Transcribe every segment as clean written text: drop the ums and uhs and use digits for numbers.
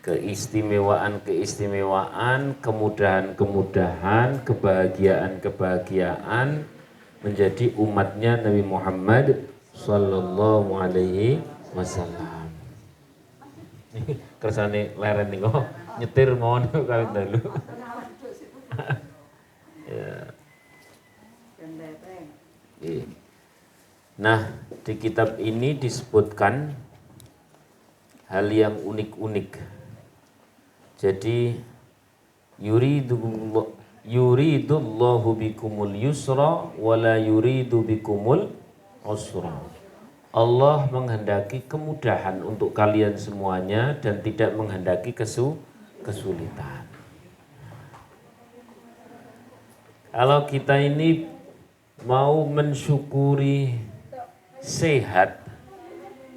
keistimewaan, kemudahan-kemudahan, kebahagiaan-kebahagiaan menjadi umatnya Nabi Muhammad sallallahu alaihi wasallam. Kersane leren nih kok nyetir mohon kawin dulu. Ya. Nah, di kitab ini disebutkan hal yang unik-unik. Jadi yuridullahu bikumul yusra wala yuridu bikumul usra. Allah menghendaki kemudahan untuk kalian semuanya dan tidak menghendaki kesulitan. Kalau kita ini mau mensyukuri sehat,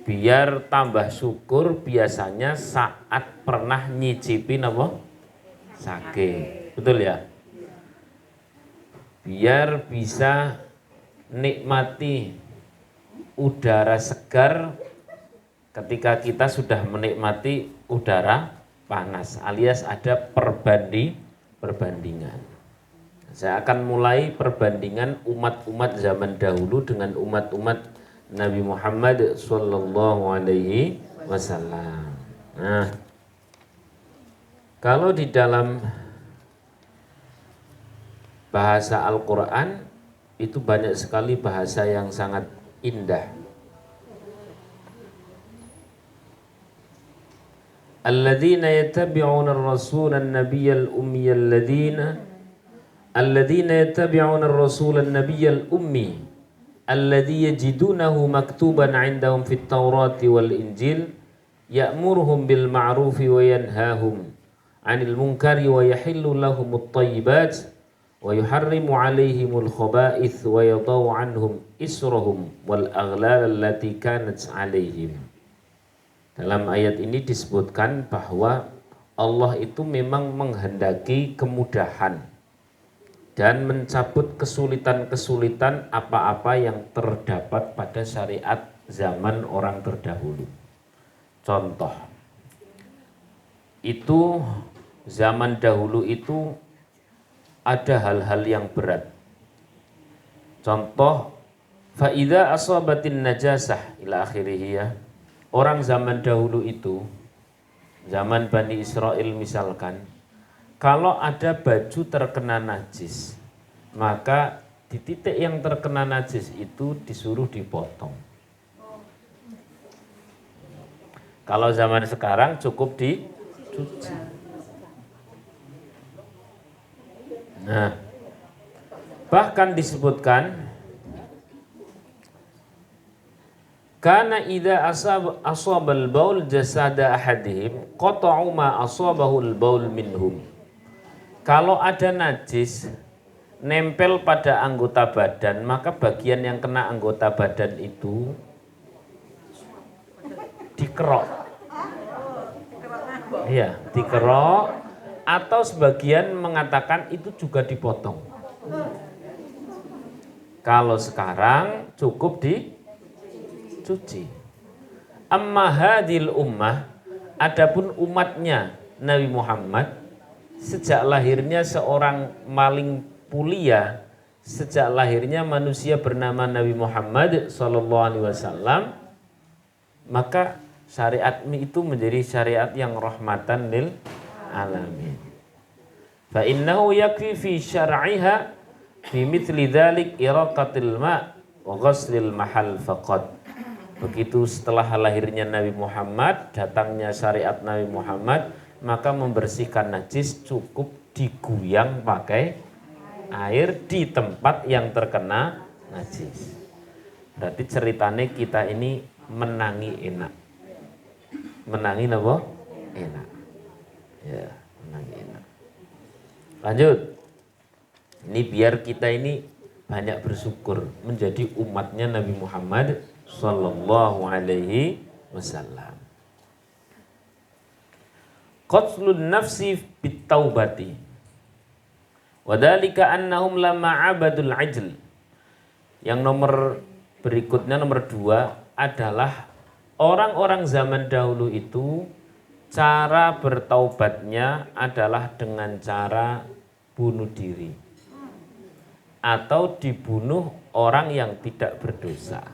biar tambah syukur biasanya saat pernah nyicipin apa? Sakit. Betul ya? Biar bisa nikmati udara segar ketika kita sudah menikmati udara panas, alias ada perbandingan. Saya akan mulai perbandingan umat-umat zaman dahulu dengan umat-umat Nabi Muhammad sallallahu alaihi wasallam. Nah, kalau di dalam bahasa Al-Quran itu banyak sekali bahasa yang sangat indah. Alladzina yattabi'una ar-rasula an-nabiyyal ummiyal alladzina yattabi'una ar-rasula an-nabiyyal ummi alladzi yajidunahu maktuban 'indahum fit Taurati wal Injil ya'muruhum bil ma'rufi wa yanhahum 'anil munkari wa yahillu lahumut thayyibat wa yuharrimu 'alaihimul khaba'ith wa yadau 'anhum israhum wal aghlal allati kanat 'alaihim. Dalam ayat ini disebutkan bahwa Allah itu memang menghendaki kemudahan dan mencabut kesulitan-kesulitan apa-apa yang terdapat pada syariat zaman orang terdahulu. Contoh, itu zaman dahulu itu ada hal-hal yang berat. Contoh, fa'idha asabatin najasah ila akhirih ya. Orang zaman dahulu itu, zaman Bani Israel misalkan, kalau ada baju terkena najis, maka di titik yang terkena najis itu disuruh dipotong. Kalau zaman sekarang cukup dicuci. Nah, bahkan disebutkan kana idza asabal baul jasada ahadihim qata'u ma asabahul baul minhum. Kalau ada najis nempel pada anggota badan, maka bagian yang kena anggota badan itu dikerok. Iya, dikerok. Atau sebagian mengatakan itu juga dipotong. Kalau sekarang cukup dicuci. Amma hadil ummah, adapun umatnya Nabi Muhammad, sejak lahirnya seorang maling pulia, sejak lahirnya manusia bernama Nabi Muhammad sallallahu alaihi wasallam, maka syariat itu menjadi syariat yang rahmatan lil alamin. Fa innahu yakfi fi syar'iha fi mithli dzalik iraqatil ma' wa ghuslil mahal faqat. Begitu setelah lahirnya Nabi Muhammad, datangnya syariat Nabi Muhammad, maka membersihkan najis cukup diguyang pakai air di tempat yang terkena najis. Berarti ceritanya kita ini menangi enak. Menangi apa? Enak. Ya, menangi enak. Lanjut. Ini biar kita ini banyak bersyukur menjadi umatnya Nabi Muhammad sallallahu alaihi wasallam. Qatlun nafsi bitaubati. Wadhalika annahum lamma abadul ajl. Yang nomor berikutnya, nomor 2 adalah orang-orang zaman dahulu itu cara bertaubatnya adalah dengan cara bunuh diri atau dibunuh orang yang tidak berdosa.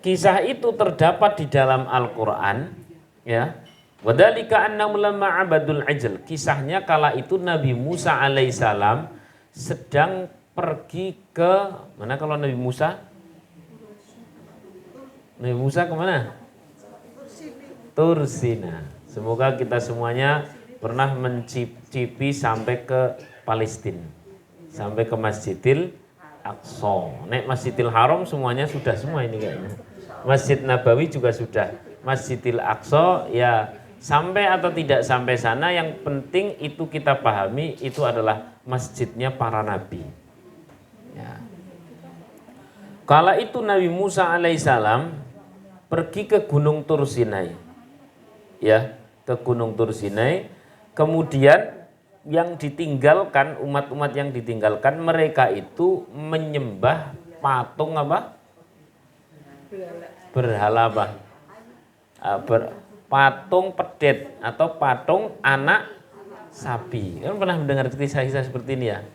Kisah itu terdapat di dalam Al-Qur'an, ya. Wadzalika annahum lamma abadul ajl. Kisahnya kala itu Nabi Musa alaihissalam sedang pergi ke mana kalau Nabi Musa? Nabi Musa kemana? Tursina. Semoga kita semuanya pernah mencicipi sampai ke Palestina, sampai ke Masjidil Aqsa. Nek Masjidil Haram semuanya sudah semua ini kayaknya. Masjid Nabawi juga sudah. Masjidil Aqsa ya sampai atau tidak sampai sana, yang penting itu kita pahami itu adalah masjidnya para nabi. Ya. Kala itu Nabi Musa alaihissalam pergi ke Gunung Tur Sinai. Ya, ke Gunung Tur Sinai. Kemudian yang ditinggalkan, umat-umat yang ditinggalkan, mereka itu menyembah patung apa? Berhala apa? Patung pedet atau patung anak sapi. Kan pernah mendengar kisah-kisah seperti ini ya?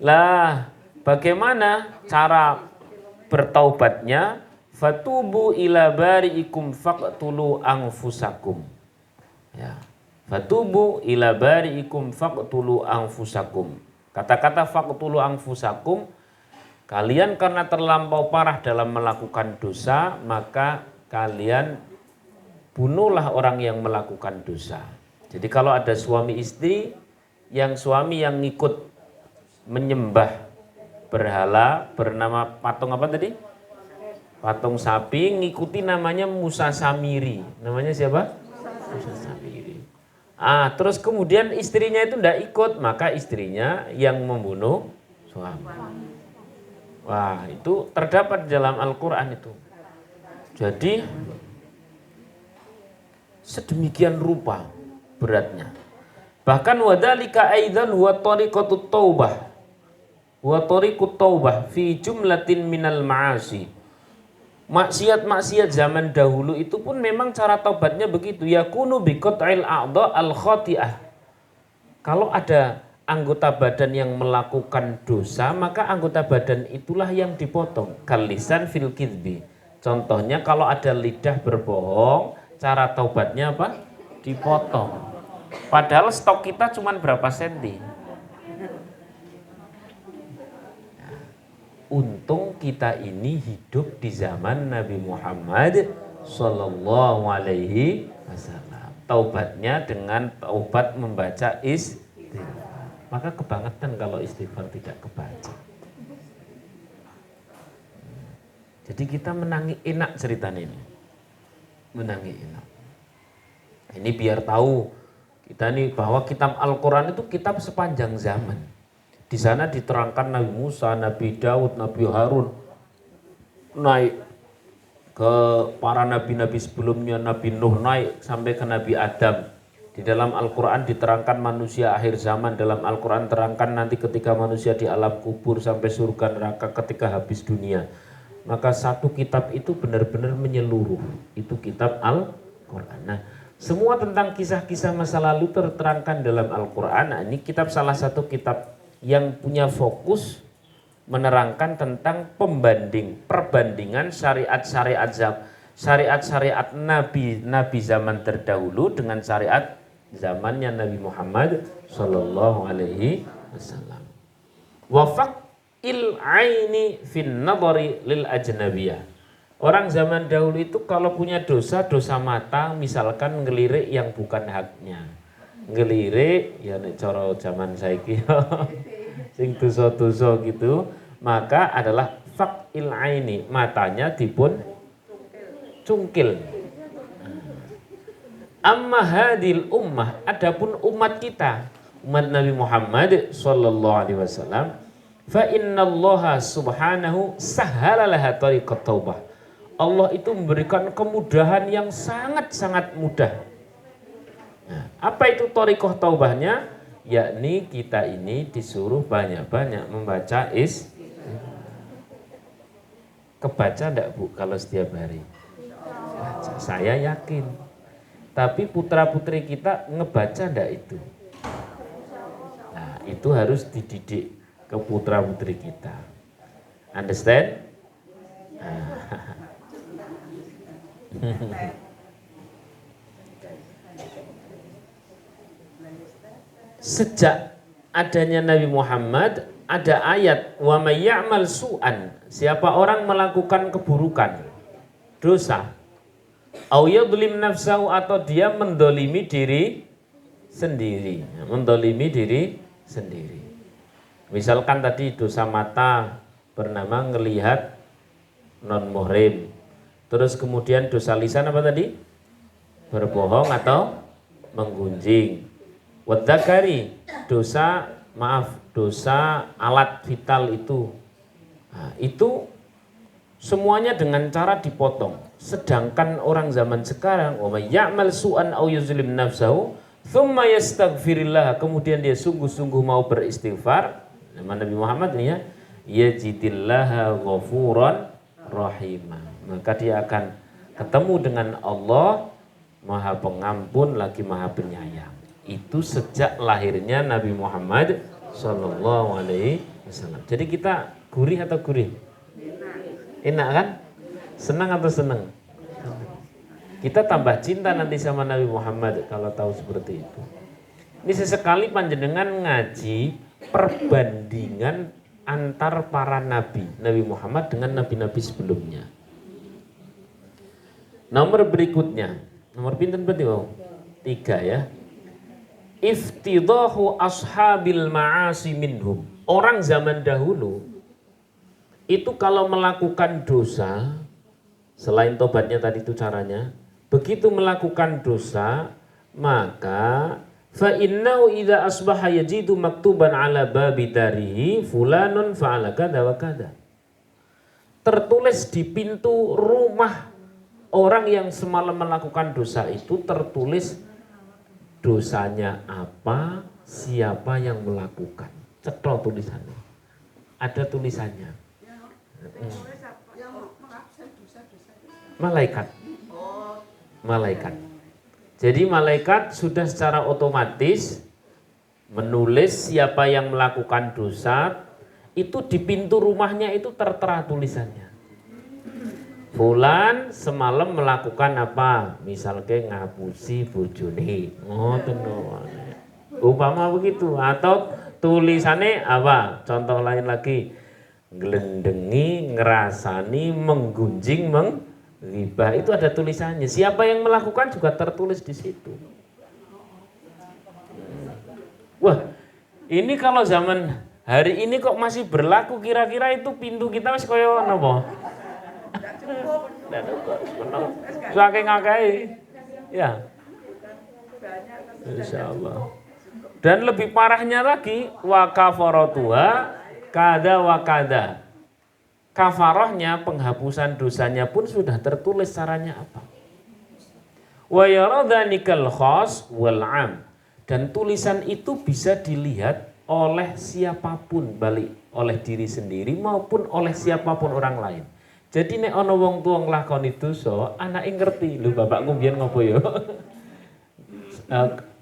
Lah, bagaimana cara bertaubatnya? Fatubu ila bari'ikum faqtulu anfusakum. Ya. Fatubu ila bari'ikum faqtulu anfusakum. Kata-kata faqtulu anfusakum, kalian karena terlampau parah dalam melakukan dosa, maka kalian bunuhlah orang yang melakukan dosa. Jadi kalau ada suami istri, yang suami yang ngikut menyembah berhala bernama patung apa tadi? Patung sapi, ngikuti namanya Musa Samiri. Namanya siapa? Musa Samiri. Terus kemudian istrinya itu tidak ikut, maka istrinya yang membunuh suami. Wah, itu terdapat dalam Al-Quran itu. Jadi sedemikian rupa beratnya. Bahkan wadhalika aidan huwa tariqatut taubah. Wa tariqut taubah fi jumlatin minal ma'asi. Maksiat-maksiat zaman dahulu itu pun memang cara taubatnya begitu. Yakunu biqat'il a'dha al-khati'ah. Kalau ada anggota badan yang melakukan dosa, maka anggota badan itulah yang dipotong. Kalisan fil kidbi. Contohnya kalau ada lidah berbohong, cara taubatnya apa? Dipotong. Padahal stok kita cuma berapa senti. Untung kita ini hidup di zaman Nabi Muhammad Sallallahu Alaihi Wasallam. Taubatnya dengan taubat membaca istighfar. Maka kebangetan kalau istighfar tidak kebaca. Jadi kita menangi enak ceritanya ini. Menangi enak. Ini biar tahu kita nih bahwa kitab Al-Quran itu kitab sepanjang zaman. Di sana diterangkan Nabi Musa, Nabi Daud, Nabi Harun naik ke para nabi-nabi sebelumnya, Nabi Nuh naik sampai ke Nabi Adam. Di dalam Al-Quran diterangkan manusia akhir zaman, dalam Al-Quran terangkan nanti ketika manusia di alam kubur sampai surga neraka ketika habis dunia. Maka satu kitab itu benar-benar menyeluruh, itu kitab Al-Quran. Nah, semua tentang kisah-kisah masa lalu terterangkan dalam Al-Quran. Nah, ini kitab salah satu kitab yang punya fokus menerangkan tentang perbandingan syariat-syariat nabi zaman terdahulu dengan syariat zamannya Nabi Muhammad Sallallahu Alaihi Wasallam. Wafaqil aini fin nadhari lil ajnabiyah. Orang zaman dahulu itu kalau punya dosa mata, misalkan ngelirik yang bukan haknya. Ngelirik ya nek cara zaman saiki sing dosa-dosa gitu, maka adalah faqil aini, matanya dipun cungkil. Amma hadil ummah, adapun umat kita, umat Nabi Muhammad sallallahu alaihi wasallam, fa innallaha subhanahu sahhala laha tariqat taubah. Allah itu memberikan kemudahan yang sangat-sangat mudah. Nah, apa itu thariqah taubahnya? Yakni kita ini disuruh banyak-banyak membaca kebaca enggak Bu kalau setiap hari? saja. Saya yakin. Tapi putra-putri kita ngebaca ndak itu? Nah, itu harus dididik ke putra-putri kita. Understand? Sejak adanya Nabi Muhammad ada ayat wa may ya'mal su'an, siapa orang melakukan keburukan, dosa, au yadhlim nafsahu, atau dia mendolimi diri sendiri, mendolimi diri sendiri. Misalkan tadi dosa mata bernama ngelihat non muhrim, terus kemudian dosa lisan apa tadi? Berbohong atau menggunjing. Wadzakari, dosa alat vital itu. Nah, itu semuanya dengan cara dipotong. Sedangkan orang zaman sekarang, wa may ya'mal su'an aw yuzlim nafsahu tsumma yastaghfirillah, kemudian dia sungguh-sungguh mau beristighfar, nama Nabi Muhammad ini ya, yajidillaha ghafuran rahimah, maka dia akan ketemu dengan Allah Maha Pengampun lagi Maha Penyayang. Itu sejak lahirnya Nabi Muhammad Sallallahu Alaihi Wasallam. Jadi kita gurih atau gurih? Enak kan? Senang atau senang? Kita tambah cinta nanti sama Nabi Muhammad kalau tahu seperti itu. Ini sesekali panjenengan ngaji perbandingan antar para nabi, Nabi Muhammad dengan nabi-nabi sebelumnya. Nomor berikutnya, nomor pinten berarti? 3 ya. Iftidahu ashabil ma'asi minhum. Orang zaman dahulu itu kalau melakukan dosa, selain tobatnya tadi itu caranya, begitu melakukan dosa, maka fa innahu idza asbaha yajidu maktuban ala babi darihi fulanun fa'ala kada wa kada. Tertulis di pintu rumah orang yang semalam melakukan dosa itu, tertulis dosanya apa, siapa yang melakukan. Cetok tulisannya. Ada tulisannya. Malaikat. Malaikat. Jadi malaikat sudah secara otomatis menulis siapa yang melakukan dosa, itu di pintu rumahnya itu tertera tulisannya. Fulan semalam melakukan apa? Misalnya ngapusi bojone. Oh, tenang. Umpama begitu. Atau tulisannya apa? Contoh lain lagi. Nglendengi, ngerasani, menggunjing, menghibah. Itu ada tulisannya. Siapa yang melakukan juga tertulis di situ. Wah, ini kalau zaman hari ini kok masih berlaku, kira-kira itu pintu kita masih koyo napa? Saking ngakai, ya, insyaallah. Dan lebih parahnya lagi, wa kafaratuha kada wa kada. Kafarahnya, penghapusan dosanya pun sudah tertulis caranya apa. Wa yaradhanikal khas wal 'am. Dan tulisan itu bisa dilihat oleh siapapun, balik oleh diri sendiri maupun oleh siapapun orang lain. Jadi nek ana wong tuwa nglakoni dosa, anake ngerti, lho bapakku mbiyen ngopo ya.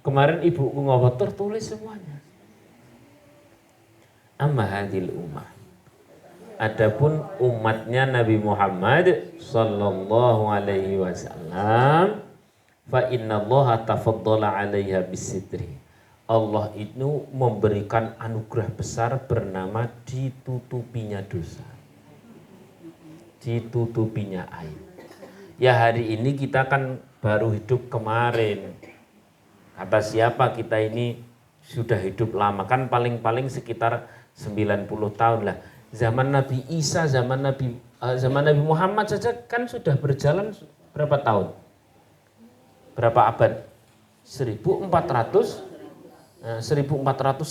Kemarin ibuku ngopo, tertulis semuanya. Amma hadil ummah. Adapun umatnya Nabi Muhammad sallallahu alaihi wasallam, fa innallaha tafaddala 'alaiha bisitri. Allah itu memberikan anugerah besar bernama ditutupinya dosa. Ditutupinya aib. Ya hari ini kita kan baru hidup kemarin. Kata siapa kita ini sudah hidup lama, kan paling-paling sekitar 90 tahun lah. Zaman Nabi Isa, zaman Nabi Muhammad saja kan sudah berjalan berapa tahun? Berapa abad? 1400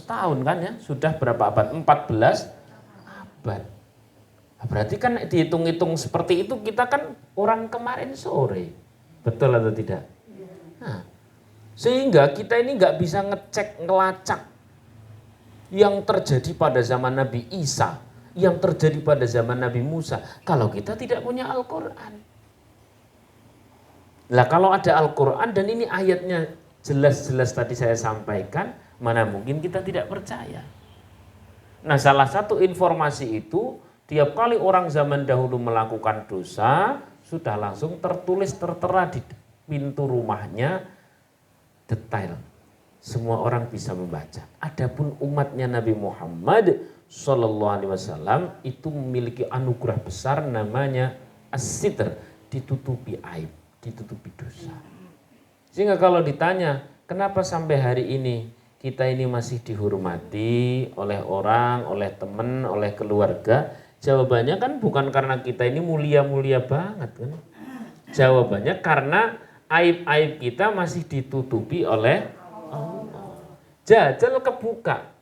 tahun kan ya, sudah berapa abad? 14 abad. Berarti kan dihitung-hitung seperti itu kita kan orang kemarin sore. Betul atau tidak? Nah, sehingga kita ini nggak bisa ngecek, ngelacak yang terjadi pada zaman Nabi Isa, yang terjadi pada zaman Nabi Musa, kalau kita tidak punya Al-Quran. Lah kalau ada Al-Quran dan ini ayatnya jelas-jelas tadi saya sampaikan, mana mungkin kita tidak percaya. Nah salah satu informasi itu, tiap kali orang zaman dahulu melakukan dosa, sudah langsung tertulis tertera di pintu rumahnya, detail. Semua orang bisa membaca. Adapun umatnya Nabi Muhammad Sallallahu Alaihi Wasallam itu memiliki anugerah besar namanya as-sitr, ditutupi aib, ditutupi dosa. Sehingga kalau ditanya, kenapa sampai hari ini kita ini masih dihormati oleh orang, oleh teman, oleh keluarga? Jawabannya kan bukan karena kita ini mulia-mulia banget kan. Jawabannya karena aib-aib kita masih ditutupi oleh Allah. Jajal kebuka.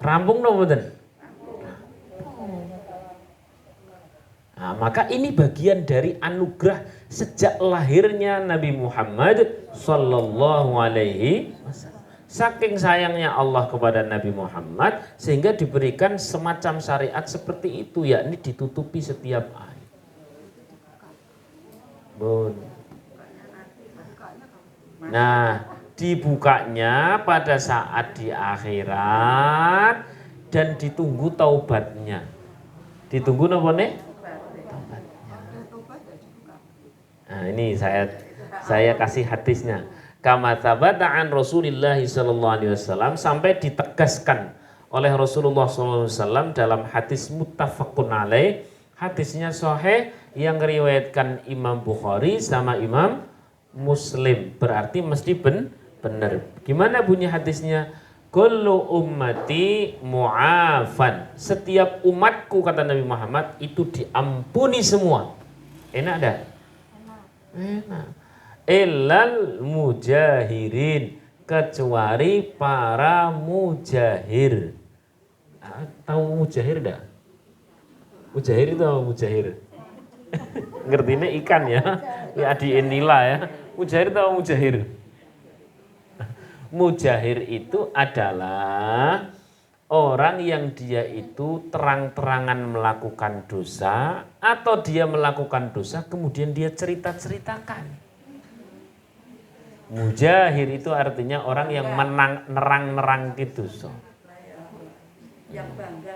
Rampung no mboten? Nah, maka ini bagian dari anugerah sejak lahirnya Nabi Muhammad Sallallahu Alaihi Wasallam. Saking sayangnya Allah kepada Nabi Muhammad sehingga diberikan semacam syariat seperti itu, yakni ditutupi setiap aib. Bun. Nah, dibukanya pada saat di akhirat dan ditunggu taubatnya. Ditunggu apa nih? Nah, ini saya kasih hadisnya. Kama thabata an Rasulillah sallallahu alaihi wasallam, sampai ditegaskan oleh Rasulullah sallallahu alaihi wasallam dalam hadis muttafaqun alaih. Hadisnya sahih yang riwayatkan Imam Bukhari sama Imam Muslim. Berarti mesti benar. Gimana bunyi hadisnya? Kullu ummati mu'afan. Setiap umatku, kata Nabi Muhammad, itu diampuni semua. Enak dah? Enak. Illal mujahirin, kecuali para mujahir. Tahu mujahir dah? Mujahir itu apa mujahir? Ngertinya ikan ya? Ya di Nila ya. Mujahir itu apa mujahir? Mujahir itu adalah orang yang dia itu terang-terangan melakukan dosa, atau dia melakukan dosa kemudian dia cerita-ceritakan. Mujahir itu artinya orang yang nerang-nerang gitu. Yang bangga.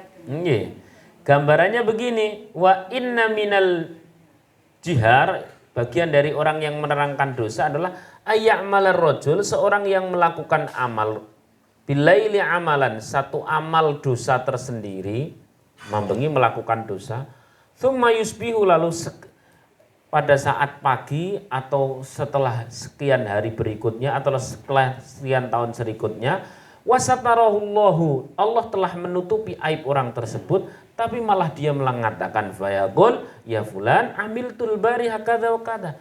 Gambarannya begini, wa inna minal jihar, bagian dari orang yang menerangkan dosa adalah ayya'malar rajul, seorang yang melakukan amal bilaili amalan, satu amal dosa tersendiri, membengi melakukan dosa, tsumma yusbihu, lalu pada saat pagi atau setelah sekian hari berikutnya atau setelah sekian tahun berikutnya, wasatarahullahu, Allah telah menutupi aib orang tersebut, tapi malah dia mengatakan fayaqul ya fulan amiltul bari hakadha wa kada.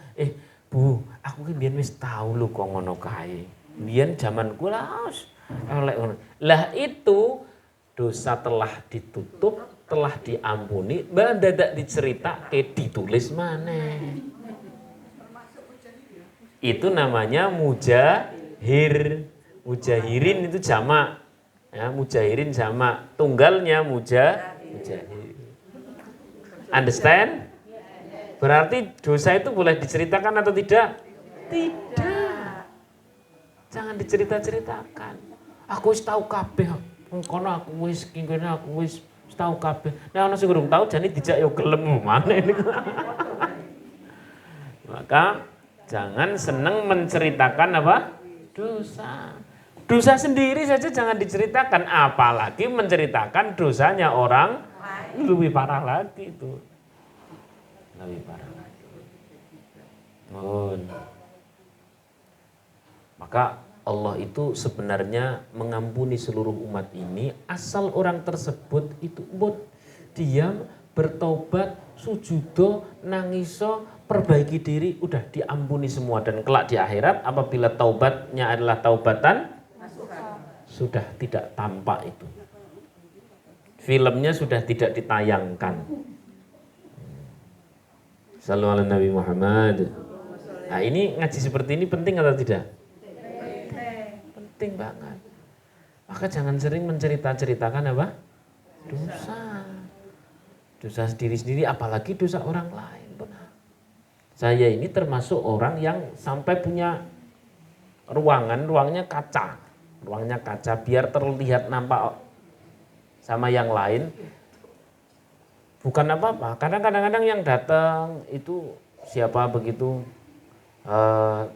Bu, aku ki biyen wis tau lho kok ngono kae. Biyen jamanku lah itu dosa telah ditutup, telah diampuni, mendadak diceritake ditulis maneh. Itu namanya mujahir. Mujahirin itu jamak. Ya, mujahirin jamak, tunggalnya mujahir. Understand? Berarti dosa itu boleh diceritakan atau tidak? Tidak. Jangan dicerita-ceritakan. Aku wis tahu kabeh. Kono aku wis kene aku wis tahu kabeh. Nek ana sing urung tahu jane dijak yo gelem maneh niku. Maka jangan seneng menceritakan apa? Dosa. Dosa sendiri saja jangan diceritakan, apalagi menceritakan dosanya orang, lebih parah lagi itu. Lebih parah lagi. Maka Allah itu sebenarnya mengampuni seluruh umat ini asal orang tersebut itu diam, bertobat, sujudo, nangiso, perbaiki diri, udah diampuni semua. Dan kelak di akhirat apabila taubatnya adalah taubatan, sudah tidak tampak itu. Filmnya sudah tidak ditayangkan. Sallallahu alaihi Nabi Muhammad. Nah ini ngaji seperti ini penting atau tidak? Penting banget. Maka jangan sering menceritakan apa? Dosa. Dosa sendiri-sendiri, apalagi dosa orang lain. Saya ini termasuk orang yang sampai punya ruangnya kaca. Ruangnya kaca biar terlihat nampak sama yang lain. Bukan apa-apa, karena kadang-kadang yang datang itu siapa begitu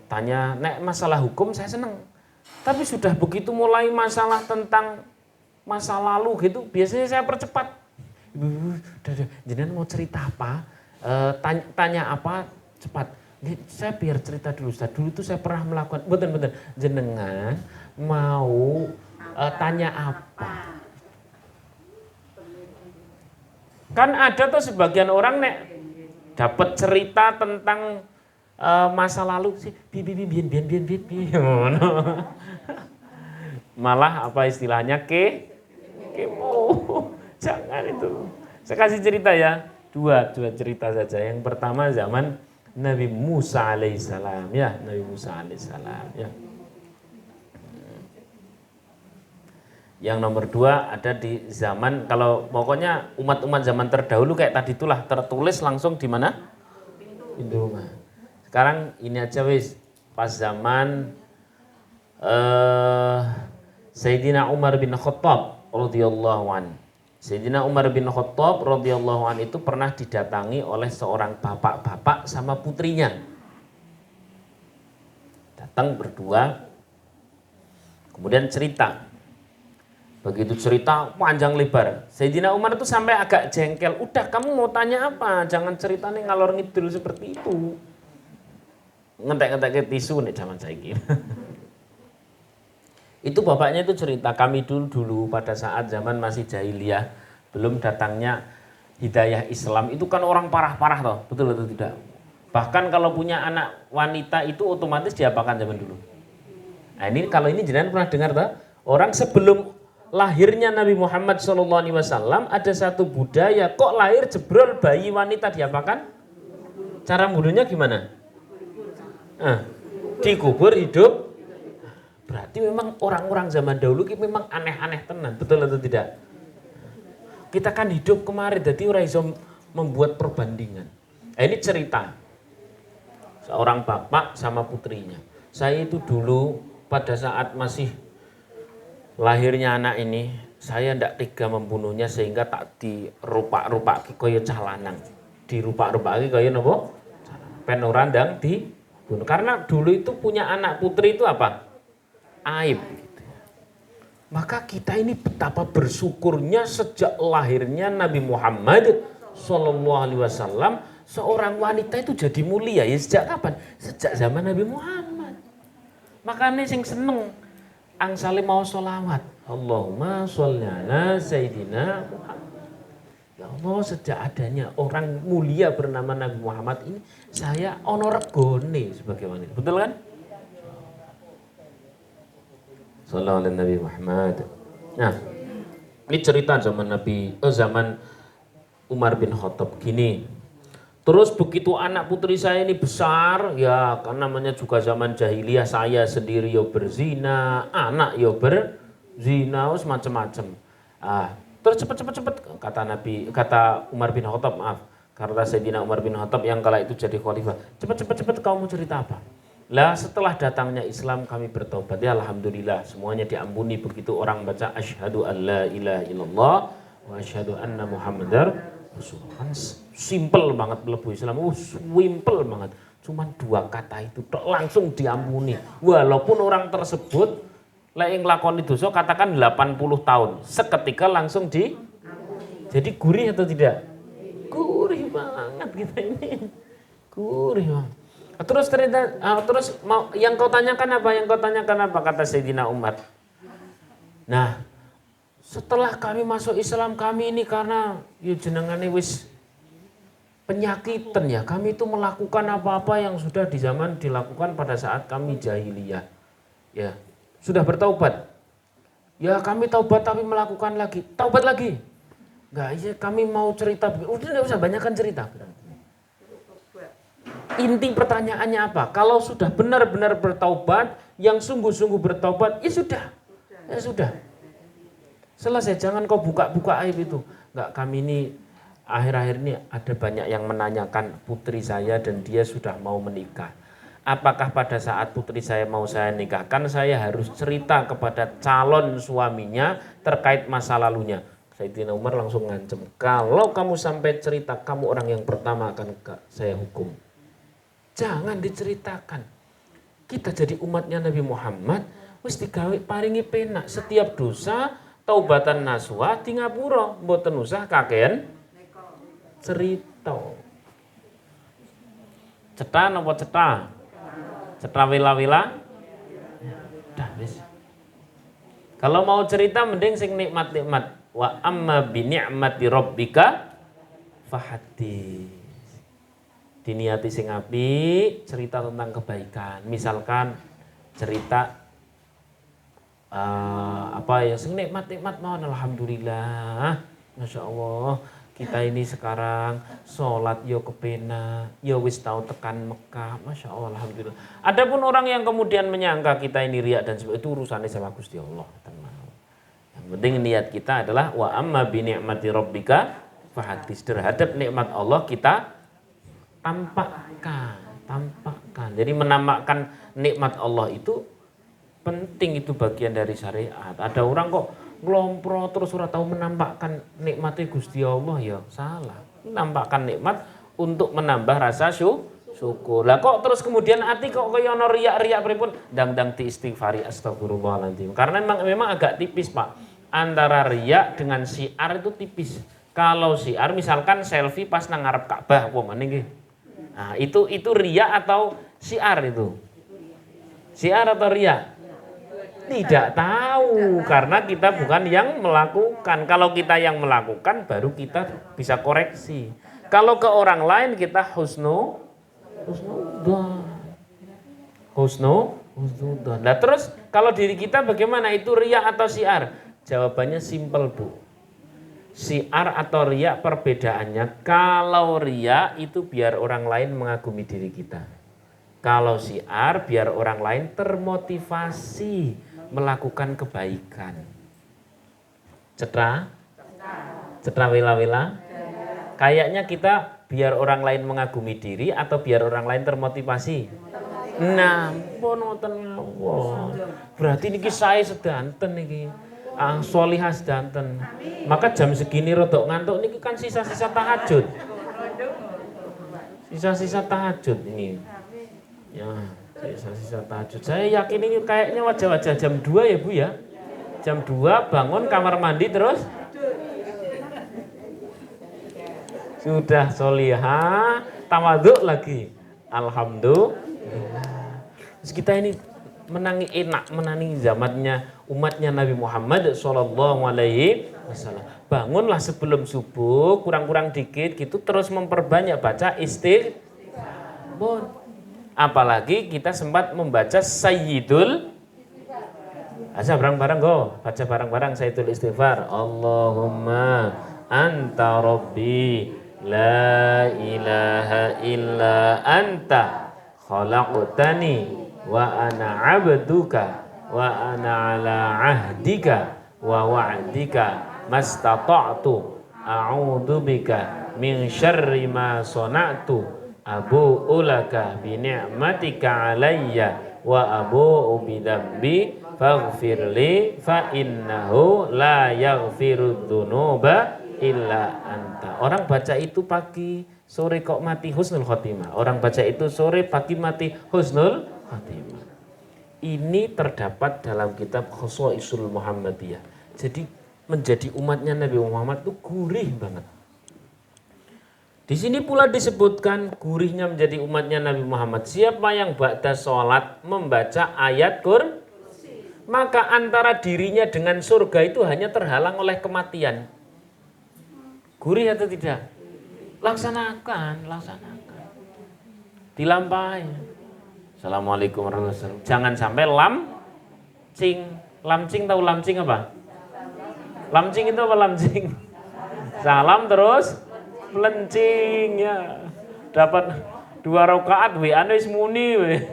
tanya, nek masalah hukum saya seneng. Tapi sudah begitu mulai masalah tentang masa lalu gitu, biasanya saya percepat. Jenengan mau cerita apa? Tanya apa? Cepat. Saya biar cerita dulu. Dulu itu saya pernah melakukan. Betul. Jenengan mau tanya apa? Kan ada tuh sebagian orang nek dapat cerita tentang masa lalu sih, bian. Malah apa istilahnya kepo. Jangan itu. Saya kasih cerita ya, dua cerita saja. Yang pertama zaman Nabi Musa alaihissalam ya, Nabi Musa alaihissalam ya. Yang nomor dua ada di zaman, kalau pokoknya umat-umat zaman terdahulu kayak tadi itulah tertulis langsung di mana? Pintu rumah. Sekarang ini aja wis pas zaman Sayyidina Umar bin Khattab radhiyallahu an. Sayyidina Umar bin Khattab radhiyallahu an itu pernah didatangi oleh seorang bapak-bapak sama putrinya. Datang berdua, kemudian cerita. Begitu cerita panjang lebar. Sayyidina Umar itu sampai agak jengkel. Udah, kamu mau tanya apa? Jangan ceritanya ngalor ngidul seperti itu. Ngentek-ngentek ke tisu nih zaman saiki. Itu bapaknya itu cerita, kami dulu pada saat zaman masih jahiliyah, belum datangnya hidayah Islam, itu kan orang parah-parah toh, betul atau tidak? Bahkan kalau punya anak wanita itu otomatis diapakan zaman dulu. Nah ini kalau ini jenengan pernah dengar toh, orang sebelum lahirnya Nabi Muhammad SAW ada satu budaya, kok lahir jebrol bayi wanita diapakan? Cara bunuhnya gimana? Dikubur hidup. Berarti memang orang-orang zaman dahulu ini memang aneh-aneh tenan, betul atau tidak? Kita kan hidup kemarin, jadi ora iso membuat perbandingan. Ini cerita seorang bapak sama putrinya. Saya itu dulu pada saat masih lahirnya anak ini, saya ndak tega membunuhnya sehingga tak dirupak-rupaki kaya calanang. Dirupak-rupaki kaya napa? Pen ora ndang dibunuh. Karena dulu itu punya anak putri itu apa? Aib. Maka kita ini betapa bersyukurnya sejak lahirnya Nabi Muhammad SAW seorang wanita itu jadi mulia. Ya sejak kapan? Sejak zaman Nabi Muhammad. Makanya sing seneng angsale mau sholawat. Allahumma sholli ala Sayyidina Muhammad. Ya Allah, sejak adanya orang mulia bernama Nabi Muhammad ini, saya ono regone sebagai wanita. Betul kan? Sallallahu alaihi Nabi Muhammad. Nah, ini cerita zaman zaman Umar bin Khattab gini. Terus begitu anak putri saya ini besar, ya kan namanya juga zaman jahiliyah, saya sendiri yo berzina, anak yo berzina, macam-macam. Terus cepet kata Umar bin Khattab, maaf, kata Sayyidina Umar bin Khattab yang kala itu jadi khalifah, cepet kamu cerita apa? Lah setelah datangnya Islam kami bertobat, ya alhamdulillah semuanya diampuni begitu orang baca asyhadu alla ilaha illallah wa asyhadu anna muhammadar rasulullah. Simple banget mlebu Islam, simple banget. Cuman dua kata itu langsung diampuni. Walaupun orang tersebut lek nglakoni dosa katakan 80 tahun, seketika langsung jadi gurih atau tidak? Gurih banget kita ini. Gurih banget. Terus mau yang kau tanyakan apa? Kata Sayyidina Umar. Nah, setelah kami masuk Islam kami ini karena ya jenengane wis penyakitan ya. Kami itu melakukan apa-apa yang sudah di zaman dilakukan pada saat kami jahiliyah. Ya, sudah bertaubat. Ya kami taubat tapi melakukan lagi. Taubat lagi. Enggak, iya kami mau cerita. Udah enggak usah banyakkan cerita. Inti pertanyaannya apa? Kalau sudah benar-benar bertaubat, yang sungguh-sungguh bertaubat, ya sudah. Ya sudah. Selesai, jangan kau buka-buka aib itu. Enggak, kami ini akhir-akhir ini ada banyak yang menanyakan putri saya dan dia sudah mau menikah. Apakah pada saat putri saya mau saya nikahkan, saya harus cerita kepada calon suaminya terkait masa lalunya? Sayyidina Umar langsung ngancem, kalau kamu sampai cerita, kamu orang yang pertama akan saya hukum. Jangan diceritakan. Kita jadi umatnya Nabi Muhammad, wis digawe paringi penak. Setiap dosa, taubatan nasuha di ngapura, mboten usah kakean cerita. Cetha napa cetha? Cetha wila-wila? Dah wis. Kalau mau cerita mending sing nikmat-nikmat. Wa amma bi ni'mati rabbika fahaddits. Diniati sing apik, cerita tentang kebaikan. Misalkan cerita sing nikmat-nikmat mohon alhamdulillah. Masya Allah, kita ini sekarang sholat yo kepenak, yo wis tau tekan Mekah, Masya Allah alhamdulillah. Adapun orang yang kemudian menyangka kita ini riak dan sebagainya, itu urusannya sama Gusti Allah. Yang penting niat kita adalah wa amma bi ni'mati rabbika fahaddits. Terhadap nikmat Allah kita tampakkan. Jadi menampakkan nikmat Allah itu penting, itu bagian dari syariat. Ada orang kok ngelompro terus ora tahu menampakkan nikmatnya Gusti Allah, ya salah. Menampakkan nikmat untuk menambah rasa syukur. Lah kok terus kemudian ati kok kaya ono riak-riak pripun? Ndang-ndang diistighfari astagfirullahaladzim. Karena memang agak tipis, Pak. Antara riak dengan syiar itu tipis. Kalau syiar misalkan selfie pas nang ngarep Ka'bah apa meneh nggih. Nah, itu riak atau syiar itu? Syiar atau riak? Tidak tahu, karena kita bukan yang melakukan. Kalau kita yang melakukan baru kita bisa koreksi. Kalau ke orang lain kita husnudzon. Nah terus kalau diri kita bagaimana? Itu riya atau syiar? Jawabannya simpel, Bu. Syiar atau riya perbedaannya, kalau riya itu biar orang lain mengagumi diri kita. Kalau syiar biar orang lain termotivasi melakukan kebaikan. Cetha wila-wila. Kayaknya kita biar orang lain mengagumi diri atau biar orang lain termotivasi. Nah, bonoten mawon. Berarti niki saya sedanten niki. Sholihah sedanten. Maka jam segini rodok ngantuk niki kan sisa-sisa tahajud. Sisa-sisa tahajud ini. Ya. Sisa tahajud. Saya yakin ini kayaknya wajah-wajah jam 2 ya Bu ya. Jam 2 bangun kamar mandi terus sudah sholihah, tawaduk lagi. Alhamdulillah. Terus kita ini menangi enak, menangi zamannya umatnya Nabi Muhammad sallallahu alaihi wasallam. Bangunlah sebelum subuh, kurang-kurang dikit gitu, terus memperbanyak baca istighfar. Apalagi kita sempat membaca Sayyidul, baca bareng-bareng go, baca bareng-bareng Sayyidul Istighfar. Allahumma anta rabbi la ilaha illa anta khalaqtani wa ana abduka wa ana ala ahdika wa wa'dika mastata'tu a'udzu bika min syarri ma sana'tu abu'u laka bi ni'matika alayya wa abu'u bi dzambi faghfirli fa innahu la yaghfirudz dzunuba illa anta. Orang baca itu pagi, sore kok mati husnul khotimah. Orang baca itu sore, pagi mati husnul khotimah. Ini terdapat dalam kitab Khosaisul Muhammadiyah. Jadi menjadi umatnya Nabi Muhammad itu gurih banget. Di sini pula disebutkan gurihnya menjadi umatnya Nabi Muhammad. Siapa yang ba'da sholat membaca ayat kursi, maka antara dirinya dengan surga itu hanya terhalang oleh kematian. Gurih atau tidak? Laksanakan. Dilampahi. Assalamualaikum warahmatullahi wabarakatuh. Jangan sampai lamcing. Lamcing tahu lamcing apa? Lamcing itu apa lamcing? Salam terus pelencing ya, dapat 2 rakaat WA wis muni we.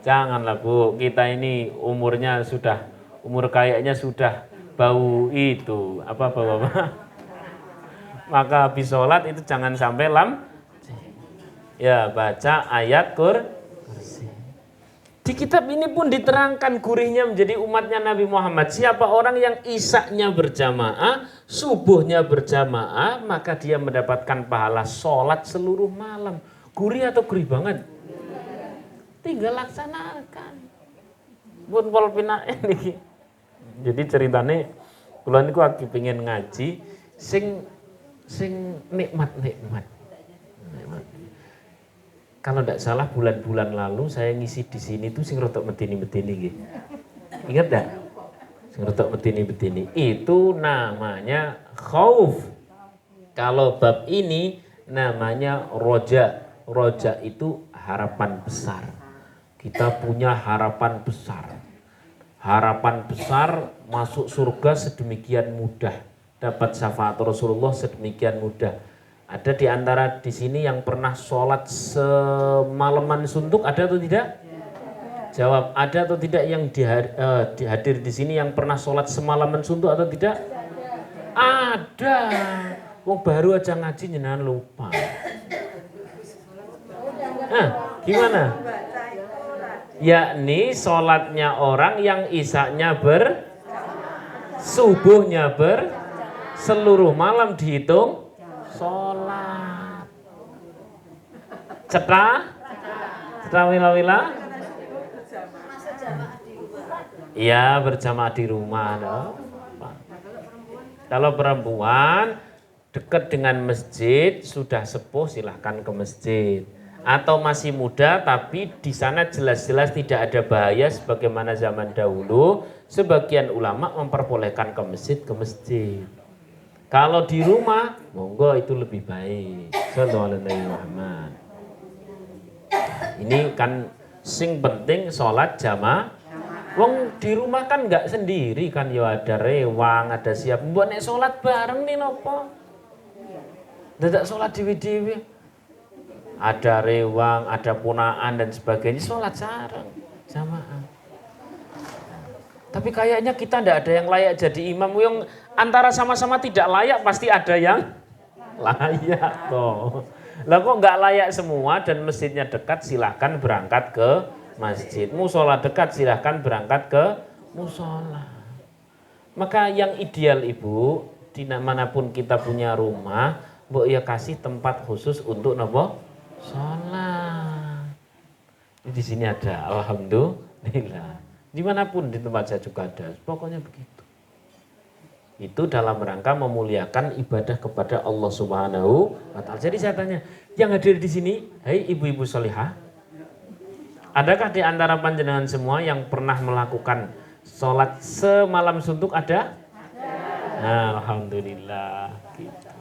Janganlah Bu, kita ini umurnya sudah, umur kayaknya sudah bau itu, bau apa? Maka habis sholat itu jangan sampai ya baca ayat kursi. Di kitab ini pun diterangkan gurihnya menjadi umatnya Nabi Muhammad. Siapa orang yang isaknya berjamaah, subuhnya berjamaah, maka dia mendapatkan pahala sholat seluruh malam. Gurih atau gurih banget? Tinggal laksanakan. Pun pol pina ini. Jadi ceritanya, kula niku aku pengen ngaji, sing nikmat. Kalau tidak salah bulan-bulan lalu saya ngisi di sini tuh sing rotok medeni-medeni gitu. Ingat enggak? Sing rotok medeni-medeni. Itu namanya khauf. Kalau bab ini namanya roja. Roja itu harapan besar. Kita punya harapan besar. Harapan besar masuk surga sedemikian mudah. Dapat syafaat Rasulullah sedemikian mudah. Ada di antara di sini yang pernah sholat semalaman suntuk, ada atau tidak? Jawab, ada atau tidak yang dihadir di sini yang pernah sholat semalaman suntuk atau tidak? Ada. Wong baru aja ngaji jenengan lupa. Gimana? Yakni sholatnya orang yang isaknya subuhnya seluruh malam dihitung sholat. Cetra wila. Iya, berjamaah di rumah. Kalau perempuan dekat dengan masjid, sudah sepuh silahkan ke masjid. Atau masih muda tapi di sana jelas-jelas tidak ada bahaya sebagaimana zaman dahulu, sebagian ulama memperbolehkan ke masjid. Kalau di rumah, monggo itu lebih baik. Sallallahu alaihi Muhammad. Ini kan sing penting sholat jamaah. Wong di rumah kan nggak sendiri kan, ya ada rewang, ada siap. Mbok nek sholat bareng nih nopo? Dadak sholat dewi-dewi. Ada rewang, ada punaan dan sebagainya, sholat sareng jamaah. Tapi kayaknya kita tidak ada yang layak jadi imam. Yang antara sama-sama tidak layak pasti ada yang layak toh. Lah kok nggak layak semua dan masjidnya dekat, silahkan berangkat ke masjid. Musola dekat, silahkan berangkat ke musola. Maka yang ideal ibu, di manapun kita punya rumah, mbok ya kasih tempat khusus untuk nopo sholat. Di sini ada, alhamdulillah. Dimanapun di tempat saya juga ada, pokoknya begitu. Itu dalam rangka memuliakan ibadah kepada Allah Subhanahu wa Ta'ala. Jadi saya tanya, yang hadir di sini, hai ibu-ibu solihah, adakah di antara panjenengan semua yang pernah melakukan sholat semalam suntuk? Ada? Nah, alhamdulillah. Gitu.